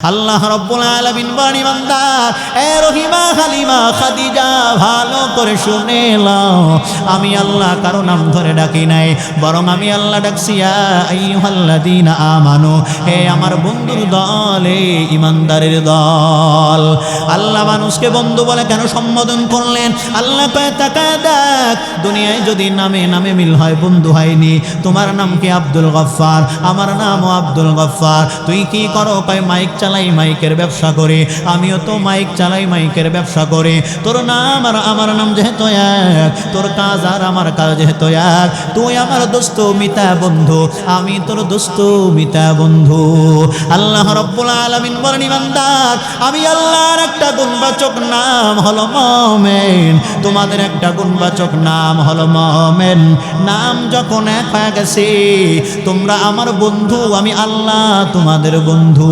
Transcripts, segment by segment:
আল্লাহ রাব্বুল আলামিন বলেন বান্দা এ রহিমা হালিমা খাদিজা ভালো করে শুনে নাও আমি আল্লাহ কারো নাম ধরে ডাকি নাই বরং আমি আল্লাহ ডাকছি ইয়া আইয়ুহাল্লাযীনা আমানু হে আমার বন্ধুর দল হে ঈমানদারের দল। আল্লাহ মানুষকে বন্ধু বলে কেন সম্বোধন করলেন? আল্লাহ কয় তাকায় দেখ দুনিয়ায় যদি নামে নামে মিল হয় বন্ধু হয়নি। তোমার নাম কি আব্দুল গফফার, আমার নামও আব্দুল গফফার। তুই কি করো? কয় মাইক চালাই, মাইকের ব্যবসা করে। আমিও তো মাইক চালাই, মাইকের ব্যবসা করে। তোর নাম আর আমার নাম যেহেতু এক, তোর কাজ আর আমার কাজ যেহেতু এক, তুই আমার দোস্ত মিতা বন্ধু, আমি তোর দোস্ত মিতা বন্ধু। আল্লাহ রাব্বুল আলামিন বলেন ইমানদার আমি আল্লাহর একটা গুণবাচক নাম হলো মুমিন, তোমাদের একটা গুণবাচক নাম হলো মুমিন। নাম যখন এক হয়ে গেছে তোমরা আমার বন্ধু, আমি আল্লাহ তোমাদের বন্ধু।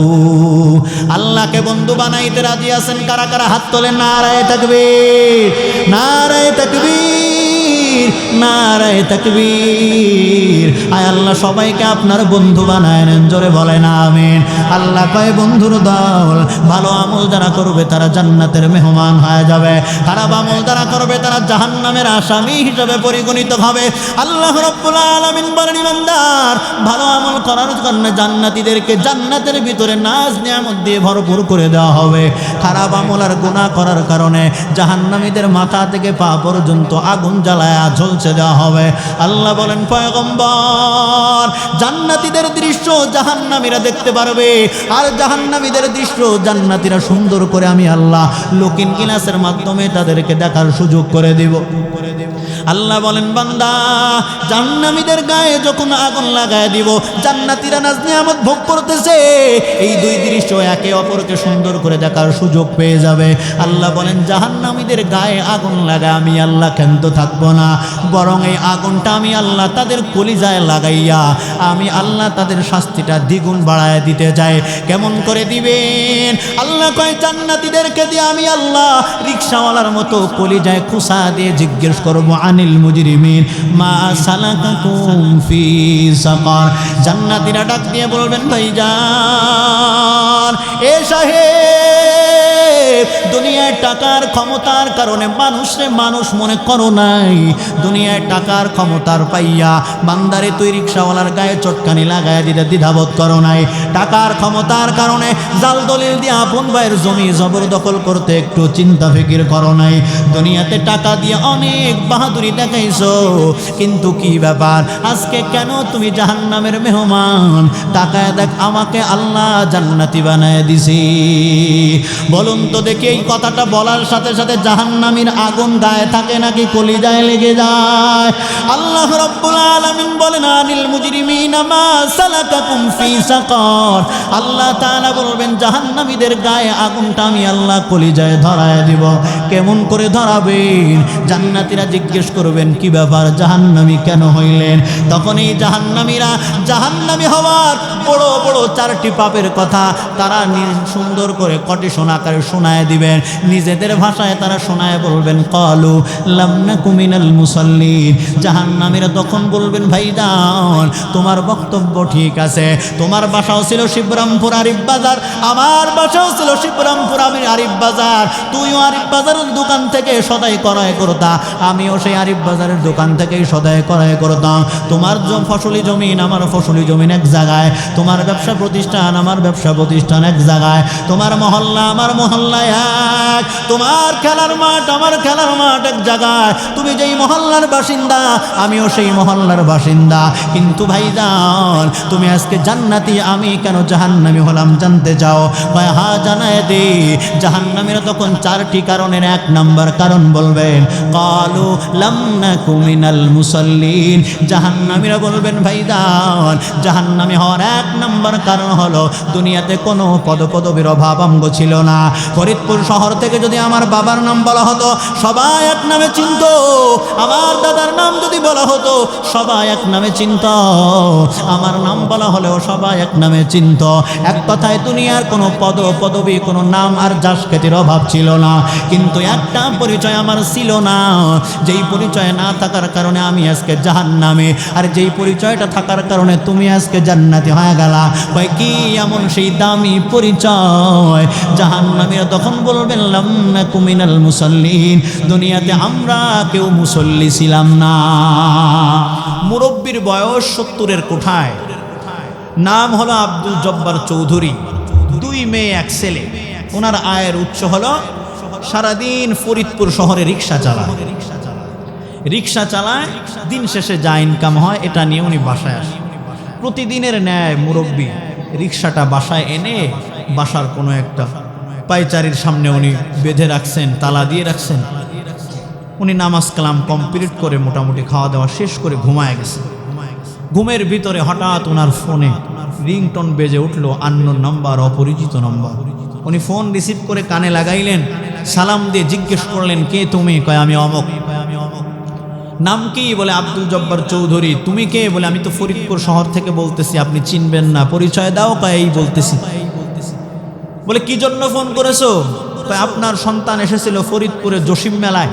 আল্লাহকে বন্ধু বানাইতে রাজি আছেন কারা কারা? হাত তোলেন। নারায়ে তাকবীর, নারায়ে তাকবীর, নারায়ে তাকবীর। আয় আল্লাহ সবাইকে আপনার বন্ধু বানায় নেন, জোরে বলেন আমিন। আল্লাহ কয় বন্ধুর দল ভালো আমল যারা করবে তারা জান্নাতের মেহমান হয়ে যাবে, খারাপ আমল যারা করবে তারা জাহান্নামের আসামি হিসেবে পরিগণিত হবে। আল্লাহ রাব্বুল আলামিন বলেন ইমানদার ভালো আমল করার জন্য জান্নাতীদেরকে জান্নাতের ভিতরে নাজ নিয়ামত দিয়ে ভরপুর করে দেওয়া হবে। খারাপ আমল আর গুনাহ করার কারণে জাহান্নামীদের মাথা থেকে পা পর্যন্ত আগুন জ্বালায় ঝলসে দেওয়া হবে। আল্লাহ বলেন পয়গম্বর জান্নাতীদের দৃশ্য জাহান্নামীরা দেখতে পারবে, আর জাহান্নামীদের দৃশ্য জান্নাতীরা সুন্দর করে আমি আল্লাহ লুকিং গ্লাসের মাধ্যমে তাদেরকে দেখার সুযোগ করে দেব। আল্লাহ বলেন বান্দা জাহান্নামীদের গায়ে যখন আগুন লাগায় দিব, জান্নাতীরা নাজ নিয়ামত ভোগ করতেছে, এই দুই দৃশ্য একে অপরকে সুন্দর করে দেখার সুযোগ পেয়ে যাবে। আল্লাহ বলেন জাহান্নামীদের গায়ে আগুন লাগায় আমি আল্লাহ ক্ষান্ত থাকবো না, বরং এই আগুনটা আমি আল্লাহ তাদের কলিজায় লাগাইয়া আমি আল্লাহ তাদের শাস্তিটা দ্বিগুণ বাড়ায় দিতে চাই। কেমন করে দিবেন? আল্লাহ কয় জান্নাতীদেরকে দিয়ে আমি আল্লাহ রিকশাওয়ালার মতো কলিজায় খুসা দিয়ে জিজ্ঞেস করবো আনিল মুজরিমিন মা সালাকাকুম ফি সাকার। জান্নাতীরা ডাক দিয়ে বলবেন ভাইজান এ সাহেব দুনিয়ায় টাকার ক্ষমতার কারণে মানুষরে মানুষ মনে করো নাই, দুনিয়ায় টাকার ক্ষমতার পাইয়া বান্দারে তুই রিকশাওয়ালার গায়ে চটকানি লাগায় দিতে দ্বিধাবোধ করো নাই, টাকার ক্ষমতার কারণে জাল দলিল দিয়ে আপন ভাইয়ের জমি জবরদখল করতে একটু চিন্তা ফিকির করো নাই, দুনিয়াতে টাকা দিয়ে অনেক বাহাদুরি দেখাইছো, কিন্তু কি ব্যাপার আজকে কেন তুমি জাহান্নামের মেহমান? তাকায় দেখ আমাকে আল্লাহ জান্নাতি বানায় দিছি। বলুন তো দেখি এই কথাটা বলার সাথে সাথে জাহান্নামীর আগুন গায়ে থাকে নাকি কলিজায় লেগে যায়? আল্লাহ রাব্বুল আলামিন বলেন আনিল মুজরিমিনা মা সালাকাকুম ফি সাকার। আল্লাহ তাআলা বলবেন জাহান্নামীদের গায়ে আগুনটা আমি আল্লাহ কলিজায় ধরায় দিব। কেমন করে ধরাবেন? জান্নাতীরা জিজ্ঞেস করবেন কি ব্যাপার জাহান্নামী কেন হইলেন? তখন এই জাহান্নামীরা জাহান্নামী হওয়ার বড় বড় চারটি পাপের কথা তারা সুন্দর করে কটিশন আকারে শোনায় দিবেন, নিজেদের ভাষায় তারা শোনায় বলবেন ক্বালু লাম নাকু মিনাল মুসাল্লিন। জাহান্নামীরা তখন বলবেন ভাইজান তোমার বক্তব্য ঠিক আছে, তোমার বাসাও ছিল শিবরামপুর আরিফ বাজার, আমার বাসাও ছিল শিবরামপুর আরিফ বাজার, তুইও আরিফ বাজারের দোকান থেকে সদাই ক্রয় করতা, আমিও সেই আরিফ বাজারের দোকান থেকেই সদাই ক্রয় করতাম। তোমার ফসলি জমিন আমার ফসলি জমিন এক জায়গায়, তোমার ব্যবসা প্রতিষ্ঠান আমার ব্যবসা প্রতিষ্ঠান এক জায়গায়, তোমার মহল্লা আমার মহল্লা এক, তোমার খেলার মাঠ আমার খেলার মাঠ এক জায়গায়, তুমি যেই মহল্লার বাসিন্দা আমিও সেই মহল্লার বাসিন্দা, কিন্তু ভাইজান তুমি আজকে জান্নাতি আমি কেন জাহান্নামী হলাম জানতে চাও? ভাই হ্যাঁ জানায় দে। জাহান্নামীরা তখন চারটি কারণের এক নাম্বার কারণ বলবেন ক্বালু লাম নাকু মিনাল মুসাল্লিন। জাহান্নামীরা বলবেন ভাইজান জাহান্নামী হওয়ার এক নাম্বার কারণ হলো দুনিয়াতে কোনো পদপদবীর অভাব আমগো ছিল না, ফরিদপুর শহর থেকে থেকে যদি আমার বাবার নাম বলা হতো সবাই এক নামে চিনতো, আমার দাদার নাম যদি বলা হতো সবাই এক নামে চিনতো, আমার নাম বলা হলেও সবাই এক নামে চিনতো। এক কথায় দুনিয়ার কোনো পদবী, কোনো নাম আর যশ খ্যাতির অভাব ছিল না, কিন্তু একটা পরিচয় আমার ছিল না, যেই পরিচয় না থাকার কারণে আমি আজকে জাহান্নামে, আর যেই পরিচয়টা থাকার কারণে তুমি আজকে জান্নাতি হয়ে গেলা। কয় কি এমন সেই দামি পরিচয়? জাহান্নামীরা তখন বলবেন লাম নাকু মিনাল মুসাল্লিন, দুনিয়াতে আমরা কেউ মুসল্লি ছিলাম না। মুরব্বীর বয়স 70-এর কোঠায়, নাম হলো আব্দুল জব্বার চৌধুরী, 2 মেয়ে 1 ছেলে। ওনার আয়ের উৎস হলো সারাদিন ফরিদপুর শহরে রিক্সা চালায়, দিন শেষে যা ইনকাম হয় এটা নিয়ে উনি বাসায় আসেন। প্রতিদিনের ন্যায় মুরব্বী রিক্সাটা বাসায় এনে বাসার কোনো একটা পায়চারির সামনে উনি বেঁধে রাখছেন, তালা দিয়ে রাখছেন। উনি নামাজ কালাম কমপ্লিট করে মোটামুটি খাওয়া দাওয়া শেষ করে ঘুমায় গেছে। ঘুমের ভিতরে হঠাৎ ওনার ফোনে রিংটোন বেজে উঠলো, আননোন নাম্বার, অপরিচিত নাম্বার। উনি ফোন রিসিভ করে কানে লাগাইলেন, সালাম দিয়ে জিজ্ঞেস করলেন কে তুমি? কয় আমি অমক। নাম কি? বলে আব্দুল জব্বার চৌধুরী। তুমি কে? বলে আমি তো ফরিদপুর শহর থেকে বলতেছি, আপনি চিনবেন না, পরিচয় দাও। কয় এই বলতেছি। বলে কি জন্য ফোন করেছো? কয় আপনার সন্তান এসেছিল ফরিদপুরে জসিম মেলায়,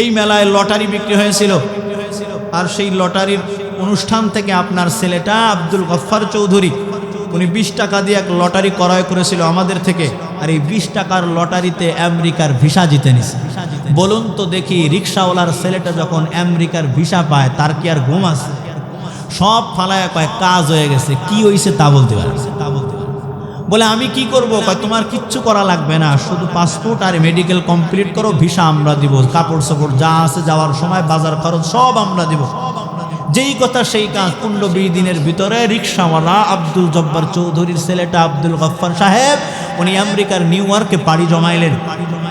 এই মেলায় লটারি বিক্রি হয়েছিল, আর সেই লটারির অনুষ্ঠান থেকে আপনার ছেলেটা আব্দুল গফফার চৌধুরী উনি 20 টাকা দিয়ে এক লটারি ক্রয় করেছিল আমাদের থেকে, আর এই 20 টাকার লটারিতে আমেরিকার ভিসা জিতে নিছে। বলুন তো দেখি, রিক্সাওয়ালার ছেলেটা যখন আমেরিকার ভিসা পায় তার কি আর ঘুম আছে? সব ফালায় কয় কাজ হয়ে গেছে। কি হয়েছে তা বলতে পারে? বলে আমি কি করব? কয় তোমার কিচ্ছু করা লাগবে না, শুধু পাসপোর্ট আর মেডিকেল কমপ্লিট করো, ভিসা আমরা দিব, কাপড় সাপড় যা আছে যাওয়ার সময় বাজার খরচ সব আমরা দিব। যেই কথা সেই কাজ। 15-20 দিনের ভিতরে রিক্সাওয়ালা আব্দুল জব্বার চৌধুরীর ছেলেটা আব্দুল গফফার সাহেব উনি আমেরিকার নিউ ইয়র্কে পাড়ি জমাইলেন।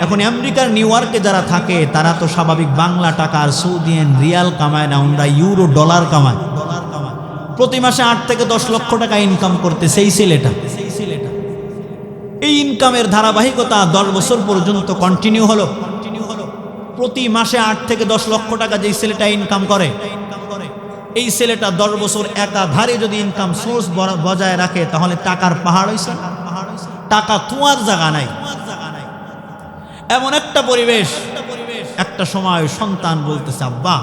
এখন আমেরিকার নিউ ইয়র্কে যারা থাকে তারা তো স্বাভাবিক বাংলা টাকা আর সৌদিয়ান রিয়াল কামায় না, ওরা ইউরো ডলার কামায়। প্রতি মাসে 8 থেকে 10 লক্ষ টাকা ইনকাম করতে সেই ছেলেটা। এই ইনকামের ধারাবাহিকতা 10 বছর পর্যন্ত কন্টিনিউ হলো। প্রতি মাসে 8 থেকে 10 লক্ষ টাকা যেই ছেলেটা ইনকাম করে, এই ছেলেটা 10 বছর একাধারে যদি ইনকাম সোর্স বজায় রাখে তাহলে টাকার পাহাড় হইছে, টাকা তুয়ার জায়গা নাই। এমন একটা পরিবেশ, একটা সময় সন্তান বলতেছে আব্বা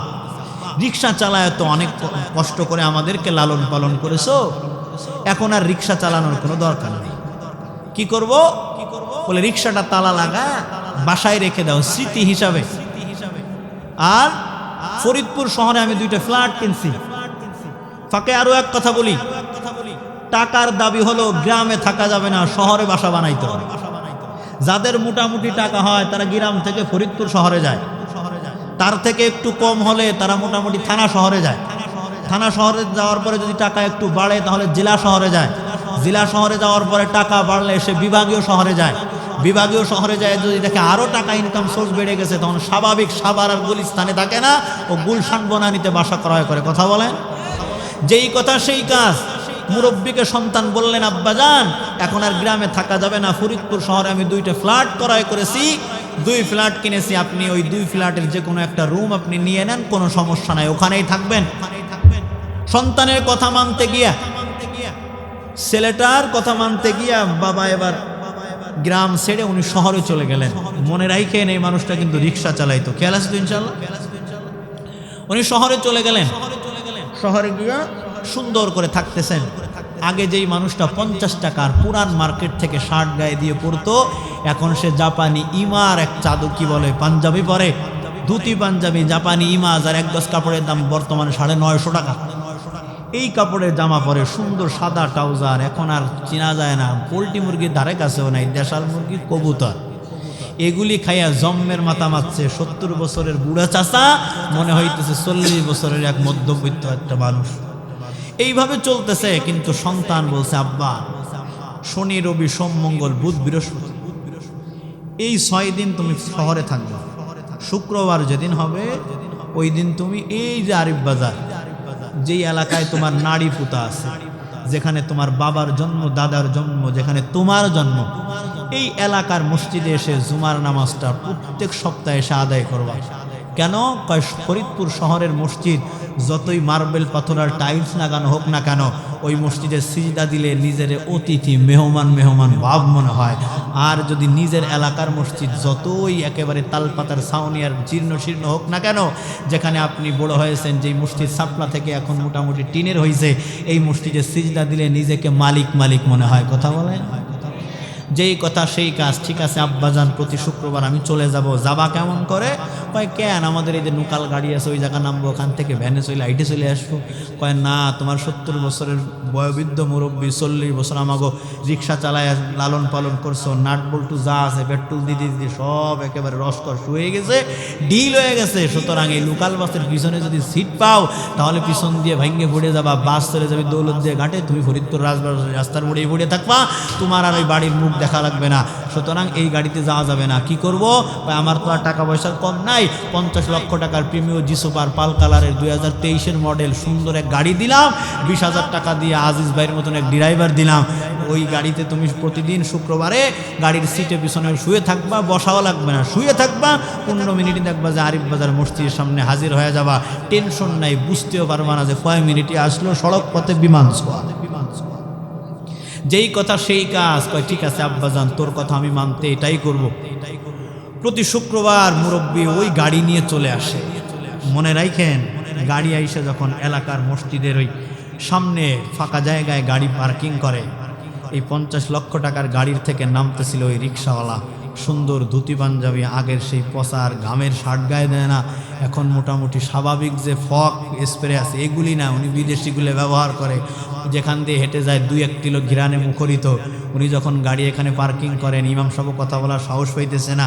রিক্সা চালায় তো অনেক কষ্ট করে আমাদেরকে লালন পালন করেছো, এখন আর রিক্সা চালানোর কোনো দরকার নেই। কি করব? বলে রিক্সাটা তালা লাগা বাসায় রেখে দাও স্মৃতি হিসাবে। আর ফরিদপুর শহরে আমি 2টা ফ্ল্যাট কিনছি। ফাঁকে আরো এক কথা বলি, টাকার দাবি হলো গ্রামে থাকা যাবে না, শহরে বাসা বানাইতে হবে। যাদের মোটামুটি টাকা হয় তারা গ্রাম থেকে ফরিদপুর শহরে যায়, তার থেকে একটু কম হলে তারা মোটামুটি থানা শহরে যায়, থানা শহরে যাওয়ার পরে যদি টাকা একটু বাড়ে তাহলে জেলা শহরে যায়, জেলা শহরে যাওয়ার পরে টাকা বাড়লে সে বিভাগীয় শহরে যায়, বিভাগীয় শহরে যায় যদি দেখে আরও টাকা ইনকাম সোর্স বেড়ে গেছে তখন স্বাভাবিক সাভার আর গুলিস্তানে থাকে না, ও গুলশান বনানীতে বাসা ক্রয় করে। কথা বলেন? যেই কথা সেই কাজ। মুরব্বীকে সন্তান বললেন আব্বাজান এখন আর গ্রামে থাকা যাবে না, ফরিদপুর শহরে আমি 2টা ফ্ল্যাট ক্রয় করেছি, 2 ফ্ল্যাট কিনেছি, আপনি ওই 2 ফ্ল্যাটের যে কোনো একটা রুম আপনি নিয়ে নেন, কোনো সমস্যা নাই, ওখানেই থাকবেন। সন্তানের কথা মানতে গিয়া, ছেলেটার কথা মানতে গিয়া বাবা এবার গ্রাম ছেড়ে উনি শহরে চলে গেলেন। মনে রাখেন এই মানুষটা কিন্তু রিক্সা চালাইতো, খেয়াল আছে তো ইনশাআল্লাহ? উনি শহরে চলে গেলেন, শহরে গিয়া সুন্দর করে থাকতেছেন। আগে যেই মানুষটা 50 টাকার পুরান মার্কেট থেকে শার্ট গায়ে দিয়ে পরতো, এখন সে জাপানি ইমার এক চাদু কি বলে পাঞ্জাবি পরে, ধুতি পাঞ্জাবি জাপানি ইমাজ, আর 1 গজ কাপড়ের দাম বর্তমানে 950 টাকা। এই কাপড়ের জামা পরে, সুন্দর সাদা ট্রাউজার, এখন আর চেনা যায় না, পোলট্রি মুরগির ধারে কাছেও নাই, দেশাল মুরগি কবুতর, এগুলি খাইয়া জম্মের মাথা মারছে। 70 বছরের বুড়া চাচা মনে হইতেছে 40 বছরের এক মধ্যবিত্ত একটা মানুষ। এইভাবে চলতেছে, কিন্তু সন্তান বলছে আব্বা শনি রবি সোম মঙ্গল বুধ বৃহস্পতি এই 6 দিন তুমি শহরে থাকবা, শুক্রবার যেদিন হবে ওই দিন তুমি এই যে আরিফ বাজার, যেই এলাকায় তোমার নাড়ি পুতা আছে, যেখানে তোমার বাবার জন্ম, দাদার জন্ম, যেখানে তোমার জন্ম, এই এলাকার মসজিদে এসে জুমার নামাজটা প্রত্যেক সপ্তাহে এসে আদায় করবা। কেন? কয় ফরিদপুর শহরের মসজিদ যতই মার্বেল পাথর আর টাইলস লাগানো হোক না কেন, ওই মসজিদে সিজদা দিলে নিজের অতিথি মেহমান মেহমান ভাব মনে হয়। আর যদি নিজের এলাকার মসজিদ যতই একেবারে তালপাতার ছাউনি আর জীর্ণ শীর্ণ হোক না কেন, যেখানে আপনি বড় হয়েছেন, যেই মসজিদ সাপলা থেকে এখন মোটামুটি টিনের হয়েছে, এই মসজিদে সিজদা দিলে নিজেকে মালিক মালিক মনে হয়। কথা বলেন? যেই কথা সেই কাজ। ঠিক আছে আব্বাজান, প্রতি শুক্রবার আমি চলে যাব। যাবা কেমন করে? কয় কেন, আমাদের এই যে লোকাল গাড়ি আছে ওই জায়গা নামবো, ওখান থেকে ভ্যানে চলে আইটে চলে আসবো। কয় না, তোমার 70 বছরের বয়োবৃদ্ধ মুরব্বী 40 বছর আমাগো রিক্সা চালায় লালন পালন করছো, নাট বল্টু যা আছে পেট্রোল দিদি দিদি সব একেবারে রসকর হয়ে গেছে, ডিল হয়ে গেছে। সুতরাং এই লোকাল বাসের পিছনে যদি সিট পাও তাহলে পিছন দিয়ে ভাঙ্গে পড়ে যাবা, বাস চলে যাবে দৌলত দিয়ে ঘাটে, তুমি ফরিদপুর রাস্তার মোড়ে পড়ে থাকবা, তোমার আর ওই বাড়ির মুখ দেখা লাগবে না। সুতরাং এই গাড়িতে যাওয়া যাবে না। কি করব? আমার তো আর টাকা পয়সার কম নাই, 50 লক্ষ টাকার প্রিমিয়াম জিসুপার পাল কালারের 2023-এর মডেল সুন্দর এক গাড়ি দিলাম, 20,000 টাকা দিয়ে আজিজ ভাইয়ের মতন এক ড্রাইভার দিলাম। ওই গাড়িতে তুমি প্রতিদিন শুক্রবারে গাড়ির সিটে পিছনে শুয়ে থাকবা, বসাও লাগবে না, শুয়ে থাকবা, 15 মিনিটে দেখবা যে আরিফ বাজার মসজিদের সামনে হাজির হয়ে যাবা। টেনশন নাই, বুঝতেও পারবা না যে কয় মিনিটে আসলো, সড়ক পথে বিমান ছোঁয়া। যেই কথা সেই কাজ। কয় ঠিক আছে আব্বাজান, তোর কথা আমি মানতে এটাই করব। প্রতি শুক্রবার মুরব্বী ওই গাড়ি নিয়ে চলে আসে। মনে রাখেন, গাড়ি আইসে যখন এলাকার মসজিদের ওই সামনে ফাঁকা জায়গায় গাড়ি পার্কিং করে, এই 50 লক্ষ টাকার গাড়ির থেকে নামতেছিল ওই রিক্সাওয়ালা, সুন্দর ধুতি পাঞ্জাবি, আগের সেই পচার ঘামের শার্ট গায়ে দেয় না, এখন মোটামুটি স্বাভাবিক যে ফক স্প্রে আছে এগুলি না, উনি বিদেশিগুলো ব্যবহার করে, যেখান দিয়ে হেঁটে যায় 2-1 কিলো ঘিরানে মুখরিত। উনি যখন গাড়ি এখানে পার্কিং করেন, ইমাম সাহেব কথা বলার সাহস পাইতেছে না,